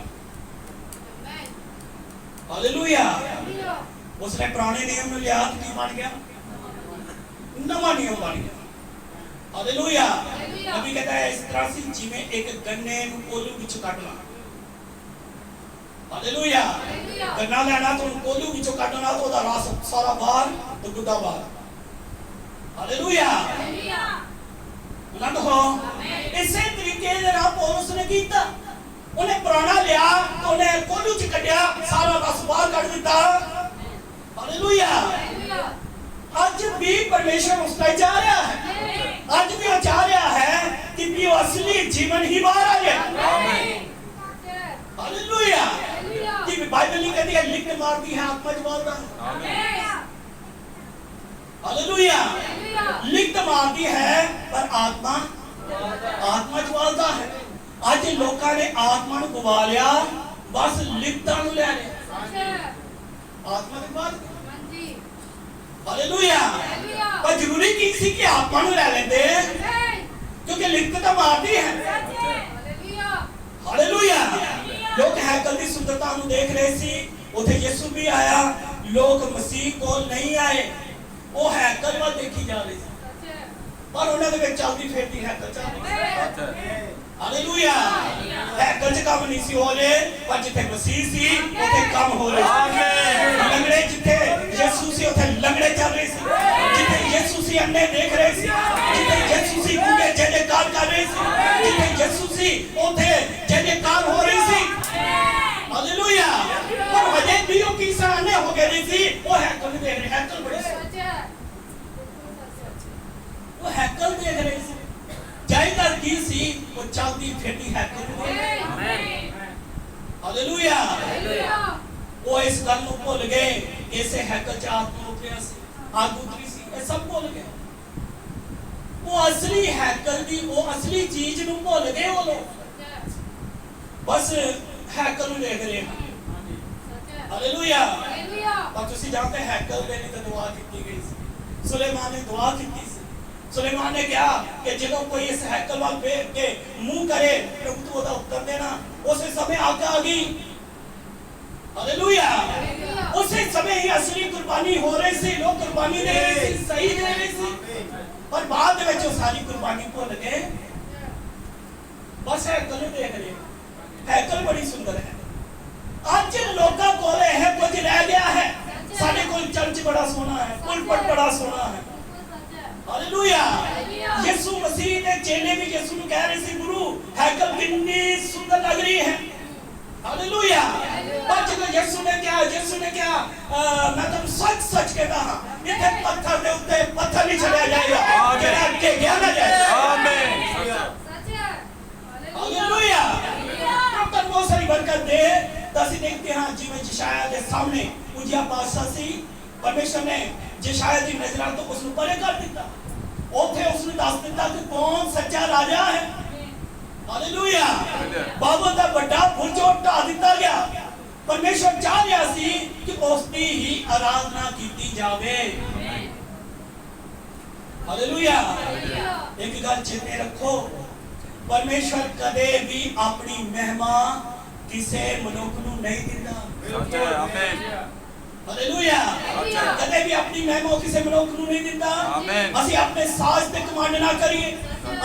हालेलुया। उसने पुराने नियम को लिया तो की बन गया, नवा नियम बन गया। हालेलुया। नबी कहता है इस तरह से जिवें एक गन्ने ਨੂੰ कोलू ਵਿੱਚੋਂ ਕੱਢਣਾ। हालेलुया। गन्ना लेना तो कोलू ਵਿੱਚੋਂ ਕੱਢਣਾ तो ਉਹਦਾ ਰਸ ਸਾਰਾ ਬਾਹਰ ਤੇ ਗੁੱਦਾ ਬਾਹਰ। हालेलुया। आनंद हो। इसे तरीके दे नाल पौलुस ने कीता। उन्हें पुराना लिया तो उन्हें कोलू च कढ़िया, सारा रस बाहर कढ़ दिता। हालेलुया। आज भी परमेश्वर उस तरह चाह रहा है, आज भी वो चाह रहा है कि भी वो असली जीवन ही बाहर आ जाए। आमीन। हालेलुया। कि बाइबल नहीं कहती है लिख मारती है आत्मा जवालता है। आमीन। हालेलुया। लिख मारती है पर आत्मा जवालता है। आज लोगों ने आत्मा को गवा लिया, बस लिखता नु ले लिया, आत्मा के बाद। हालेलुया। पर जरूरी की सी कि आत्मा नु ले लेते, क्योंकि लिख तो मारती है। हालेलुया। लोग हैकल की सुंदरता नु देख रहे सी, उथे यीशु भी आया, लोग मसीह को नहीं आए, वो हैकल वाल देखी जा रही सी, पर उन्होंने विच चलदी फिरदी हैकल चल रही सी। हालेलुया। हैकल च काम नहीं सी हो रहे, पर जिथे मसीह सी उथे काम हो रहे। आमीन। लंगड़े जिथे यीशु सी उथे लंगड़े चल रहे सी, जिथे यीशु सी अन्ने देख रहे सी, जिथे यीशु सी गूंगे जयकार कर रहे सी, जिथे यीशु सी उथे जयकार हो रही सी। हालेलुया। पर वजह भी वो किसा अन्ने हो गए ਜਿਹੜੇ ਸੀ ਉਹ ਹੈਕਲ ਨੂੰ ਦੇਖ ਰਹੇ, ਹੈਕਲ ਬੜੇ ਸੀ, सच है ਉਹ ਹੈਕਲ ਦੇਖ ਰਹੇ ਸੀ। ਜਾਇਦਾਦ ਕੀ ਸੀ? ਉਹ ਚਲਦੀ ਫਿਰਦੀ ਹੈਕਲ ਨੂੰ ਦੇਖ ਰਹੇ। Amen hallelujah. हालेलुया ਉਹ ਇਸ ਗੱਲ ਨੂੰ ਭੁੱਲ ਗਏ ਕਿ ਇਸੇ ਹੈਕਲ ਚ ਆਤਮਾ ਉਤਰਿਆ ਸੀ, ਅੱਗ ਉਤਰੀ ਸੀ, ਇਹ ਸਭ ਭੁੱਲ ਗਏ। ਉਹ ਅਸਲੀ ਹੈਕਲ ਦੀ, ਉਹ ਅਸਲੀ ਚੀਜ਼ ਨੂੰ ਭੁੱਲ ਗਏ ਉਹ ਲੋਕ, सच है ਬਸ ਹੈਕਲ ਨੂੰ ਦੇਖ ਰਹੇ ਹਨ। सच है ਹਾਲੇਲੂਇਆ। हालेलुया ਪਰ ਤੁਸੀਂ ਜਾਣਦੇ ਹੈਕਲ ਦੇ ਲਈ ਤਾਂ ਦੁਆ ਕੀਤੀ ਗਈ ਸੀ। ਸੁਲੇਮਾਨ ਨੇ ਦੁਆ ਕੀਤੀ ਸੀ। ਸੁਲੇਮਾਨ ਨੇ ਕਿਹਾ ਕਿ ਜਦੋਂ ਕੋਈ ਇਸ ਹੈਕਲ ਵੱਲ ਵੇਖ ਕੇ ਮੂੰਹ ਕਰੇ, ਪ੍ਰਭੂ ਤੂੰ ਉਹਦਾ ਉੱਤਰ ਦੇਣਾ। ਉਸੇ ਸਮੇਂ ਅੱਗ ਆ ਗਈ। ਹਾਲੇਲੂਇਆ। ਉਸੇ ਸਮੇਂ ਹੀ ਅਸਲੀ ਕੁਰਬਾਨੀ ਹੋ ਰਹੀ ਸੀ, ਲੋਕ ਕੁਰਬਾਨੀ ਦੇ ਰਹੇ ਸੀ, ਸਹੀ ਦੇ ਰਹੇ ਸੀ, ਪਰ ਬਾਅਦ ਦੇ ਵਿੱਚ ਉਹ ਸਾਰੀ ਕੁਰਬਾਨੀ ਭੁੱਲ ਗਏ। ਬਸ ਹੈਕਲ ਨੂੰ ਦੇਖ ਰਹੇ। ਹੈਕਲ ਬੜੀ ਸੁੰਦਰ ਹੈ। ਅੱਜ ਲੋਕਾਂ ਕੋਲ ਇਹ ਕੁਝ ਰਹਿ ਗਿਆ ਹੈ। ਸਾਡੇ ਕੋਲ ਚਰਚ ਬੜਾ ਸੋਹਣਾ ਹੈ, ਪੁਲਪਟ ਬੜਾ ਸੋਹਣਾ ਹੈ। सच है ਹਾਲੇਲੂਇਆ। ਯਿਸੂ ਮਸੀਹ ਦੇ ਚੇਲੇ ਵੀ ਯਿਸੂ ਨੂੰ ਕਹਿ ਰਹੇ ਸੀ, ਗੁਰੂ ਹੈਕਲ ਕਿੰਨੀ ਸੁੰਦਰ ਲੱਗ ਰਹੀ ਹੈ। ਹਾਲੇਲੂਇਆ। ਪਰ ਜਦੋਂ ਯਿਸੂ ਨੇ ਕਿਹਾ ਮੈਂ ਤੁਹਾਨੂੰ ਸੱਚ ਸੱਚ ਕਹਿੰਦਾ ਹਾਂ, ਇੱਥੇ ਪੱਥਰ ਦੇ ਉੱਤੇ ਪੱਥਰ ਨਹੀਂ ਛੱਡਿਆ ਜਾਏਗਾ ਜਿਹੜਾ ਅੱਗੇ ਗਿਆ ਨਾ ਜਾਏ। ਆਮੇਨ सच है ਹਾਲੇਲੂਇਆ। ਪ੍ਰਭੂ ਬਹੁਤ ਸਾਰੀ ਬਰਕਤ ਦੇ। ਤਾਂ ਅਸੀਂ ਦੇਖਦੇ ਹਾਂ ਜਿਵੇਂ ਯਸ਼ਾਇਆ ਦੇ ਸਾਹਮਣੇ ਉਜੀਆ ਬਾਦਸ਼ਾਹ ਸੀ, ਪਰਮੇਸ਼ਰ ਨੇ ਯਸ਼ਾਇਆ ਦੀ ਨਜ਼ਰਾਂ ਤੋਂ ਉਸ ਨੂੰ ਪਰੇ ਕਰ ਦਿੱਤਾ। ਉੱਥੇ ਉਸ ਨੂੰ ਦੱਸ ਦਿੱਤਾ ਕਿ ਕੌਣ ਸੱਚਾ ਰਾਜਾ ਹੈ। ਹਾਲੇਲੂਇਆ। ਬਾਬਲ ਦਾ ਵੱਡਾ ਬੁਰਜ ਢਾ ਦਿੱਤਾ ਗਿਆ। ਪਰਮੇਸ਼ਰ ਚਾਹ ਰਿਹਾ ਸੀ ਕਿ ਉਸ ਦੀ ਹੀ ਆਰਾਧਨਾ ਕੀਤੀ ਜਾਵੇ। ਹਾਲੇਲੂਇਆ। ਇੱਕ ਗੱਲ ਚੇਤੇ ਰੱਖੋ, ਪਰਮੇਸ਼ਰ ਕਦੇ ਵੀ ਆਪਣੀ ਮਹਿਮਾ ਕਿਸੇ ਮਨੁੱਖ ਨੂੰ ਨਹੀਂ ਦਿੰਦਾ। ਸੱਚ ਹੈ ਆਮੇਨ ਹਾਲੇਲੂਇਆ। ਕਦੇ ਵੀ ਆਪਣੀ ਮਹਿਮਾ ਕਿਸੇ ਮਨੁੱਖ ਨੂੰ ਨਹੀਂ ਦਿੰਦਾ। ਆਮੇਨ। ਅਸੀਂ ਆਪਣੇ ਸਾਜ਼ ਤੇ ਕਮਾਂਡ ਨਾ ਕਰੀਏ,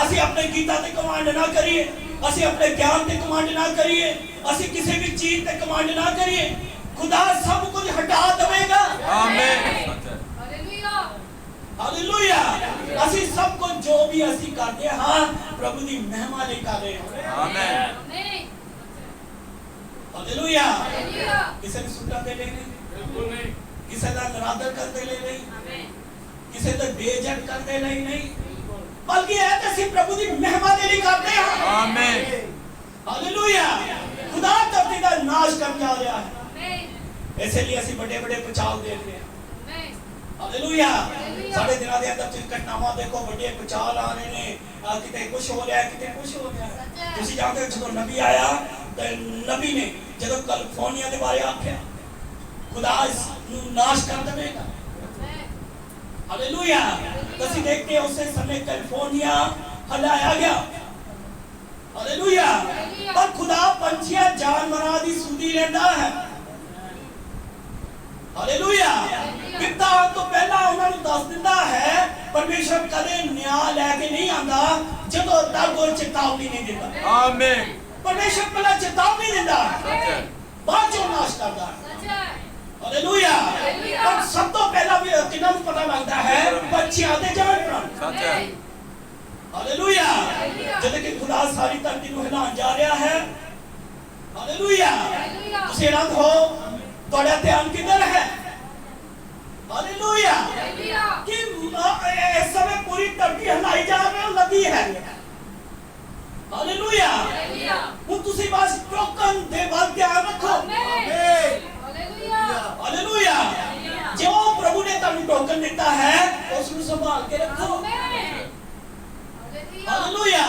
ਅਸੀਂ ਆਪਣੇ ਗੀਤਾਂ ਤੇ ਕਮਾਂਡ ਨਾ ਕਰੀਏ, ਅਸੀਂ ਆਪਣੇ ਗਿਆਨ ਤੇ ਕਮਾਂਡ ਨਾ ਕਰੀਏ, ਅਸੀਂ ਕਿਸੇ ਵੀ ਚੀਜ਼ ਤੇ ਕਮਾਂਡ ਨਾ ਕਰੀਏ। ਖੁਦਾ ਸਭ ਕੁਝ ਹਟਾ ਦੇਵੇਗਾ। ਆਮੇਨ ਸੱਚ ਹੈ हालेलुया ਹਾਲੇਲੂਇਆ। ਅਸੀਂ ਸਭ ਕੁਝ ਜੋ ਵੀ ਅਸੀਂ ਕਰਦੇ ਹਾਂ ਪ੍ਰਭੂ ਦੀ ਮਹਿਮਾ ਲਈ ਕਰ ਰਹੇ ਹਾਂ। ਆਮੇਨ आमीन ਹਾਲੇਲੂਇਆ। हालेलुया ਕਿਸੇ ਨੂੰ ਸੁੱਟਣ ਦੇ ਲਈ ਨਹੀਂ, ਬਿਲਕੁਲ ਨਹੀਂ ਕਿਸੇ ਦਾ ਨਰਾਦਰ ਕਰਨ ਦੇ ਲਈ ਨਹੀਂ, आमीन ਕਿਸੇ ਦਾ ਬੇਇੱਜ਼ਤ ਕਰਨ ਦੇ ਲਈ ਨਹੀਂ, ਬਲਕਿ ਇਹ ਤਾਂ ਅਸੀਂ ਪ੍ਰਭੂ ਦੀ ਮਹਿਮਾ ਦੇ ਲਈ ਕਰਦੇ ਹਾਂ। Amen hallelujah. ਖੁਦਾ ਧਰਤੀ ਦਾ ਨਾਸ਼ ਕਰਨ ਜਾ ਰਿਹਾ ਹੈ, आमीन ਇਸੇ ਲਈ ਅਸੀਂ ਵੱਡੇ ਵੱਡੇ ਪਚਾਲ ਦੇਖ ਰਹੇ ਹਾਂ। आमीन ਹਾਲੇਲੂਇਆ। ਸਾਡੇ ਦਿਨਾਂ ਦੇ ਅੰਦਰ ਤੁਸੀਂ ਘਟਨਾਵਾਂ ਦੇਖੋ, ਵੱਡੇ ਪਚਾਲ ਆ ਰਹੇ ਨੇ, ਕਿਤੇ ਕੁਝ ਹੋ ਰਿਹਾ, ਕਿਤੇ ਕੁਝ ਹੋ ਰਿਹਾ। ਤੁਸੀਂ ਜਾਣਦੇ ਹੋ ਜਦੋਂ ਨਬੀ ਆਇਆ ਤੇ ਨਬੀ ਨੇ ਜਦੋਂ ਕੈਲੀਫੋਰਨੀਆ ਦੇ ਬਾਰੇ ਆਖਿਆ ਖੁਦਾ ਇਸ ਨੂੰ ਨਾਸ਼ ਕਰ ਦੇਵੇਗਾ। ਹਾਲੇਲੂਇਆ। ਤੁਸੀਂ ਦੇਖਦੇ ਹੋ ਉਸੇ ਸਮੇਂ ਕੈਲੀਫੋਰਨੀਆ ਹਲਾਇਆ ਗਿਆ। ਹਾਲੇਲੂਇਆ। ਪਰ ਖੁਦਾ ਪੰਛੀਆਂ ਜਾਨਵਰਾਂ ਦੀ ਸੁਧੀ ਲੈਂਦਾ ਹੈ। ਹਾਲੇਲੂਇਆ। ਪਿਤਾ ਤੋਂ ਪਹਿਲਾਂ ਉਹਨਾਂ ਨੂੰ ਦੱਸ ਦਿੰਦਾ ਹੈ। ਪਰਮੇਸ਼ਰ ਕਦੇ ਨਿਆਂ ਲੈ ਕੇ ਨਹੀਂ ਆਂਦਾ ਜਦੋਂ ਤੱਕ ਉਹ ਚੇਤਾਵਨੀ ਨਹੀਂ ਦਿੰਦਾ। ਆਮੇਨ ਪਰਮੇਸ਼ਰ ਪਹਿਲਾਂ ਚੇਤਾਵਨੀ ਦਿੰਦਾ ਹੈ, ਬਾਅਦ ਚੋਂ ਨਾਸ਼ ਕਰਦਾ ਹੈ। सच है ਹਾਲੇਲੂਇਆ। ਪਰ ਸਭ ਤੋਂ ਪਹਿਲਾਂ ਵੀ ਕਿਹਨਾਂ ਨੂੰ ਪਤਾ ਲੱਗਦਾ ਹੈ? ਬੱਚਿਆਂ ਦੇ ਜਾਨਵਰਾਂ ਨੂੰ। ਸੱਚ ਹੈ ਹਾਲੇਲੂਇਆ। ਜਦੋਂ ਕਿ ਖੁਦਾ ਸਾਰੀ ਧਰਤੀ ਨੂੰ ਹਿਲਾਉਣ ਜਾ ਰਿਹਾ ਹੈ। ਹਾਲੇਲੂਇਆ। ਤੁਸੀਂ ਰੰਗ ਹੋ, ਤੁਹਾਡਾ ਧਿਆਨ ਕਿੱਧਰ ਹੈ? ਹਾਲੇਲੂਇਆ। हालेलुया ਕਿ ਇਸ ਸਮੇਂ ਪੂਰੀ ਧਰਤੀ ਹਿਲਾਈ ਜਾ ਰਹੀ ਹੈ। ਹਾਲੇਲੂਇਆ। हालेलुया ਹੁਣ ਤੁਸੀਂ ਬਸ ਟੋਕਨ ਦੇ ਵੱਲ ਧਿਆਨ ਰੱਖੋ। आमीन हालेलुया ਹਾਲੇਲੂਇਆ। ਜੋ ਪ੍ਰਭੂ ਨੇ ਤੁਹਾਨੂੰ ਟੋਕਨ ਦਿੱਤਾ ਹੈ ਉਸ ਨੂੰ ਸੰਭਾਲ ਕੇ ਰੱਖੋ। आमीन ਹਾਲੇਲੂਇਆ।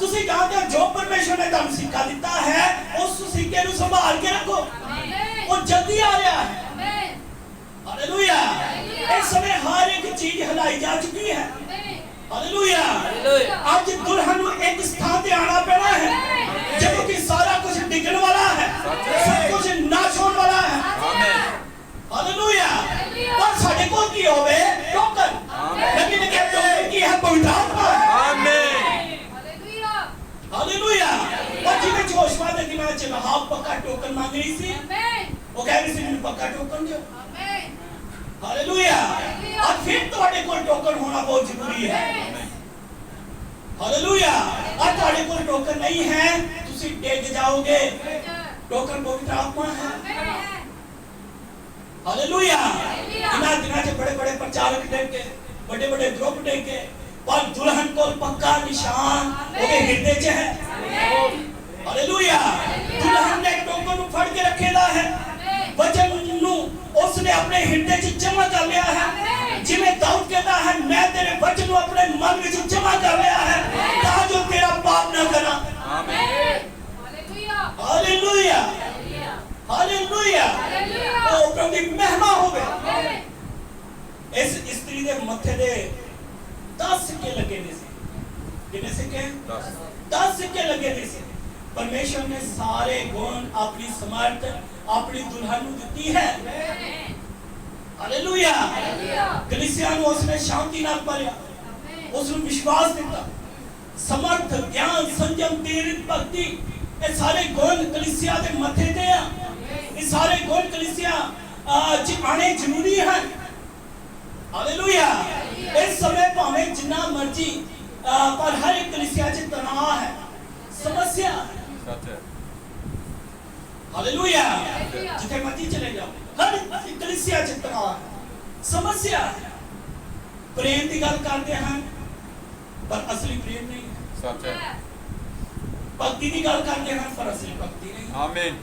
ਤੁਸੀਂ ਜਾਣਦੇ ਹੋ ਜੋ ਪਰਮੇਸ਼ਰ ਨੇ ਤੁਹਾਨੂੰ ਸਿੱਖਾ ਦਿੱਤਾ ਹੈ ਉਸ ਸਿੱਕੇ ਨੂੰ ਸੰਭਾਲ ਕੇ ਰੱਖੋ। आमीन ਉਹ ਜਲਦੀ ਆ ਰਿਹਾ ਹੈ। आमीन ਹਾਲੇਲੂਇਆ। ਇਸ ਸਮੇਂ ਹਰ ਇੱਕ ਚੀਜ਼ ਹਿਲਾਈ ਜਾ ਚੁੱਕੀ ਹੈ। आमीन ਹਾਲੇਲੂਇਆ। ਹਾਲੇਲੂਇਆ ਅੱਜ ਦੁਲਹਨ ਨੂੰ ਇੱਕ ਸਥਾਨ ਤੇ ਆਣਾ ਪੈਣਾ ਹੈ ਜਦੋਂ ਕਿ ਸਾਰਾ ਕੁਝ ਡਿੱਗਣ ਵਾਲਾ ਹੈ, ਸਭ ਕੁਝ ਨਾਸ਼ ਹੋਣ ਵਾਲਾ ਹੈ। Amen hallelujah. ਪਰ ਸਾਡੇ ਕੋਲ ਕੀ ਹੋਵੇ? ਟੋਕਨ। ਲੇਕਿਨ ਇਹ ਟੋਕਨ ਕੀ ਹੈ? ਪਵਿੱਤਰ ਆਤਮਾ ਹੈ। Amen hallelujah hallelujah. ਪਰ ਜਿਵੇਂ ਯਹੋਸ਼ੂਆ ਦੇ ਦਿਨਾਂ ਚ ਰਾਹਾਬ ਪੱਕਾ ਟੋਕਨ ਮੰਗ ਰਹੀ ਸੀ, आमीन ਉਹ ਕਹਿ ਰਹੀ ਸੀ ਮੈਨੂੰ ਪੱਕਾ ਟੋਕਨ ਦਿਓ। आमीन ਹਾਲੇਲੂਇਆ। ਅੱਜ ਫਿਰ ਤੁਹਾਡੇ ਕੋਲ ਟੋਕਨ ਹੋਣਾ ਬਹੁਤ ਜ਼ਰੂਰੀ ਹੈ। ਹਾਲੇਲੂਇਆ। ਅੱਜ ਤੁਹਾਡੇ ਕੋਲ ਟੋਕਨ ਨਹੀਂ ਹੈ, ਤੁਸੀਂ ਡਿੱਗ ਜਾਓਗੇ। ਟੋਕਨ ਪਵਿੱਤਰ ਆਤਮਾ ਹੈ। हालेलुया। इन्हां दिनां च बड़े-बड़े प्रचारक देखे, बड़े-बड़े ग्रुप देखे, पर दुल्हन को पक्का निशान ओदे हिरदे च है। हालेलुया। दुल्हन ने टोकन नु फड़ के रखेदा है, वचन नु उसने अपने हिरदे च जमा कर लिया है। जिवें दाऊद कहता है मैं तेरे वचन नु अपने मन विच जमा कर लिया है ताकि जो तेरा पाप ना करा। आमीन। हालेलुया। हालेलुया। ओ प्रभु दी महिमा होवे। इस स्त्री दे मथे दे 10 सिक्के लगे ने सी। कितने सिक्के? 10 सिक्के लगे ने सी। परमेश्वर ने सारे गुण अपनी समर्थ अपनी दुल्हन को दी है। हालेलुया। कलीसिया नु उसने शांति नाल भरिया, उसनु विश्वास दिता, समर्थ, ज्ञान, संयम, धीरज, भक्ति, ये सारे गुण कलीसिया दे मथे ते आ। ये सारे गुण कलीसिया च आने जरूरी है। हालेलुया। इस समय भावे जिन्ना मर्जी पर हर एक कलीसिया च तनाव है, समस्या है। हालेलुया। जिथे मर्जी चले जाओ हर कलीसिया च तनाव है, समस्या है। प्रेम की गल करते हैं पर असली प्रेम नहीं है। सच है। भक्ति की गल करते हैं पर असली भक्ति नहीं है। आमीन।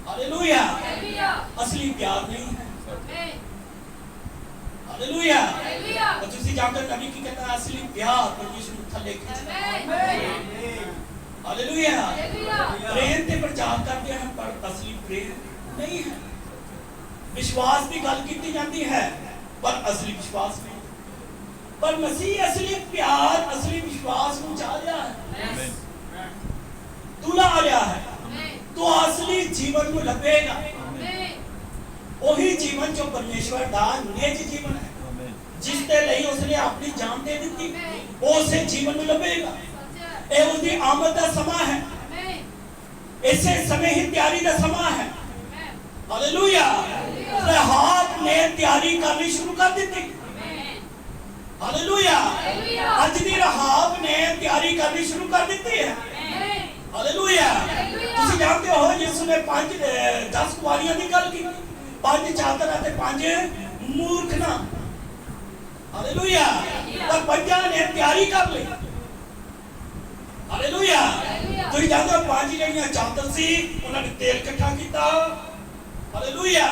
हालेलुया। असली प्यार नहीं है। हालेलुया। तो तुसी जाकर नबी की कहता है असली प्यार परमेश्वर थल्ले खींचता है। हालेलुया। प्रेम ते प्रचार करते हैं पर असली प्रेम नहीं है। विश्वास की गल की जाती है पर असली विश्वास नहीं। पर मसीह असली प्यार असली विश्वास को चाह रहा है। दूल्हा आ रहा है तो असली जीवन को लभेगा। वही जीवन जो परमेश्वर दा निज जीवन है, जिसके लिए उसने अपनी जान दे दी, वो उसे जीवन में लभेगा। ये उसकी आमद का समा है, इसे समय ही तैयारी का समा है। हालेलुया। राहब ने तैयारी करनी शुरू कर दी। हालेलुया। आज दी राहब ने तैयारी करनी शुरू कर दी है। हालेलुया। तुसी जानते हो यीशु ने 10 कुआरियां की गल की, 5 चादर और 5 मूर्खना। हालेलुया। पर 5 ने तैयारी कर ली। हालेलुया। तुसी जानते हो 5 जड़ियां चादर सी उन्होंने तेल इकट्ठा किया। हालेलुया।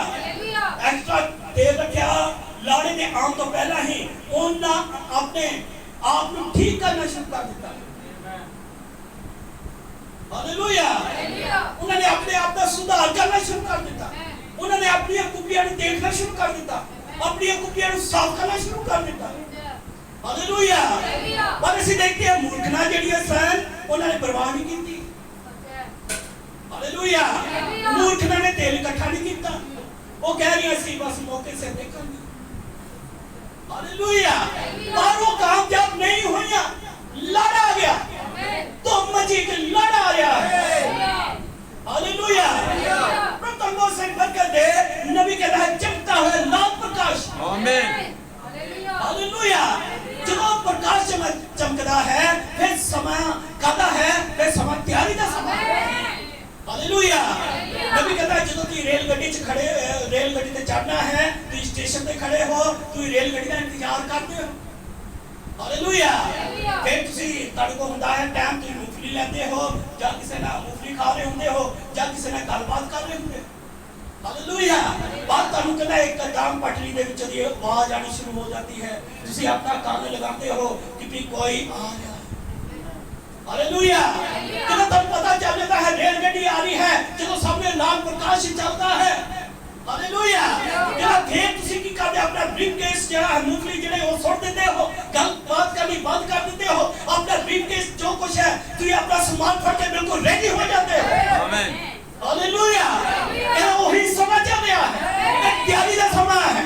एक्स्ट्रा तेल रखा, लाने के आने तो पहला ही उन्होंने अपने आप को ठीक करना शुरू कर दिया। हालेलुया। उन्होंने अपने आप का सुधार करना शुरू कर दिया। उन्होंने अपनी कुपियां देखना शुरू कर दिया, अपनी कुपियां साफ करना शुरू कर दिया। हालेलुया। पर ਅਸੀਂ देखते हैं मूर्खना ਜਿਹੜੀਆਂ ਸਨ ਉਹਨਾਂ ਨੇ परवाह नहीं की। हालेलुया। मूर्खना ने तेल इकट्ठा नहीं किया, वो कह रही सी बस मौके से देखेंगे। हालेलुया। पर वो कामयाब नहीं हुई, लड़ आ गया तो मजी के लड़ आ रहा है। हालेलुया। प्रथम से बरकत दे नबी कहता है चमकता हुआ लाल प्रकाश। आमीन। हालेलुया। जब प्रकाश चमकदा है फिर समय कादा है, फिर समय तैयारी का समय है। हालेलुया। नबी कहता है जब तुम रेलगड्डी च खड़े, रेलगड्डी ते चढ़ना है तो स्टेशन पे खड़े हो, तुम रेलगड्डी का इंतजार करते हो। हालेलुया। फिर तुसी तड़को हुंदा है टाइम तुम मूंगफली लेते हो या किसी ना मूंगफली खा रहे होंगे हो या किसी ना गलबात कर रहे होंगे। हालेलुया। बात तानू कहना एकदम पटरी दे विच दी आवाज आनी शुरू हो जाती है, तुसी अपना कान लगाते हो कि भी कोई आ रहा है। हालेलुया। जब तक पता चल जाता है रेलगड्डी आ रही है, जब सामने लाल प्रकाश चलता है। हालेलुया। जब फिर तुसी की करते अपना ब्रीफकेस या मूंगफली जड़े वो छोड़ देते हो, गल बात करनी बंद कर देते हो, अपना ब्रीफकेस जो कुछ है तुसी अपना सामान फड़ के बिल्कुल रेडी हो जाते हो। आमीन। हालेलुया। ये वही समय चल रहा है, तैयारी का समय है।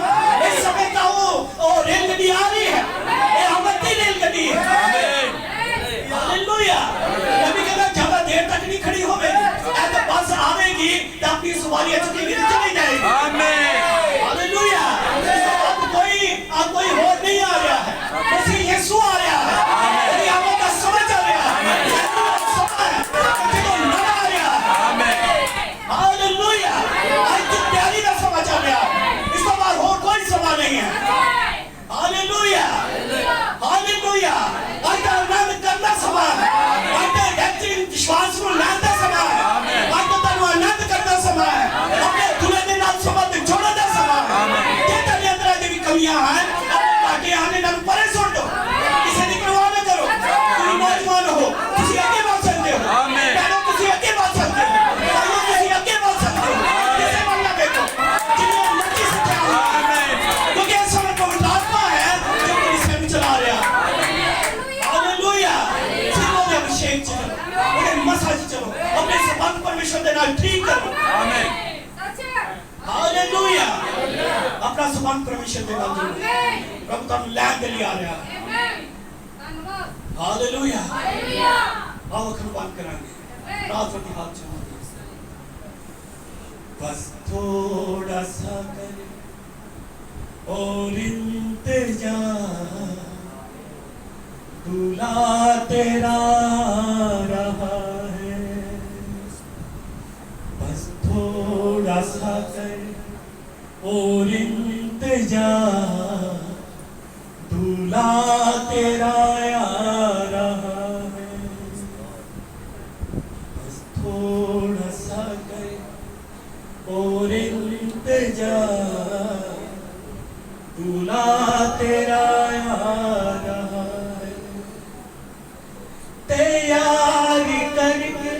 इस समय का वो रेलगड्डी आ रही है, ये हमती रेलगड्डी है। आमीन। हालेलुया। नबी कहता ज्यादा देर तक नहीं खड़ी होवेगी, ऐसे बस आवेगी तो अपनी सवारियां चुकी हुई चली जाएगी। आमीन। हालेलुया। अब कोई और नहीं आ रहा है, मसीह यीशु आ रहा है। तेरी आमद का समय चल रहा है, समय जो लड़ा आ रहा है। आमीन। हालेलुया। आज की तैयारी का समय चल रहा है। मैं ठीक करूंगा। आमीन। सच है। हालेलुया। अपना समान परमेश्वर दे नाम आमीन। में प्रभु तुम लैंड ले आ रहा है। आमीन। धन्यवाद। हालेलुया। हालेलुया। आओ खुरबान करांगे। रात को हाथ जोड़ बस थोड़ा सा कर और इंतजार, दूल्हा तेरा रहा है। बस थोड़ा सा कर और इंतजार, दूल्हा तेरा आ रहा है। बस थोड़ा सा कर और इंतजार, दूल्हा तेरा आ रहा है। तैयारी करके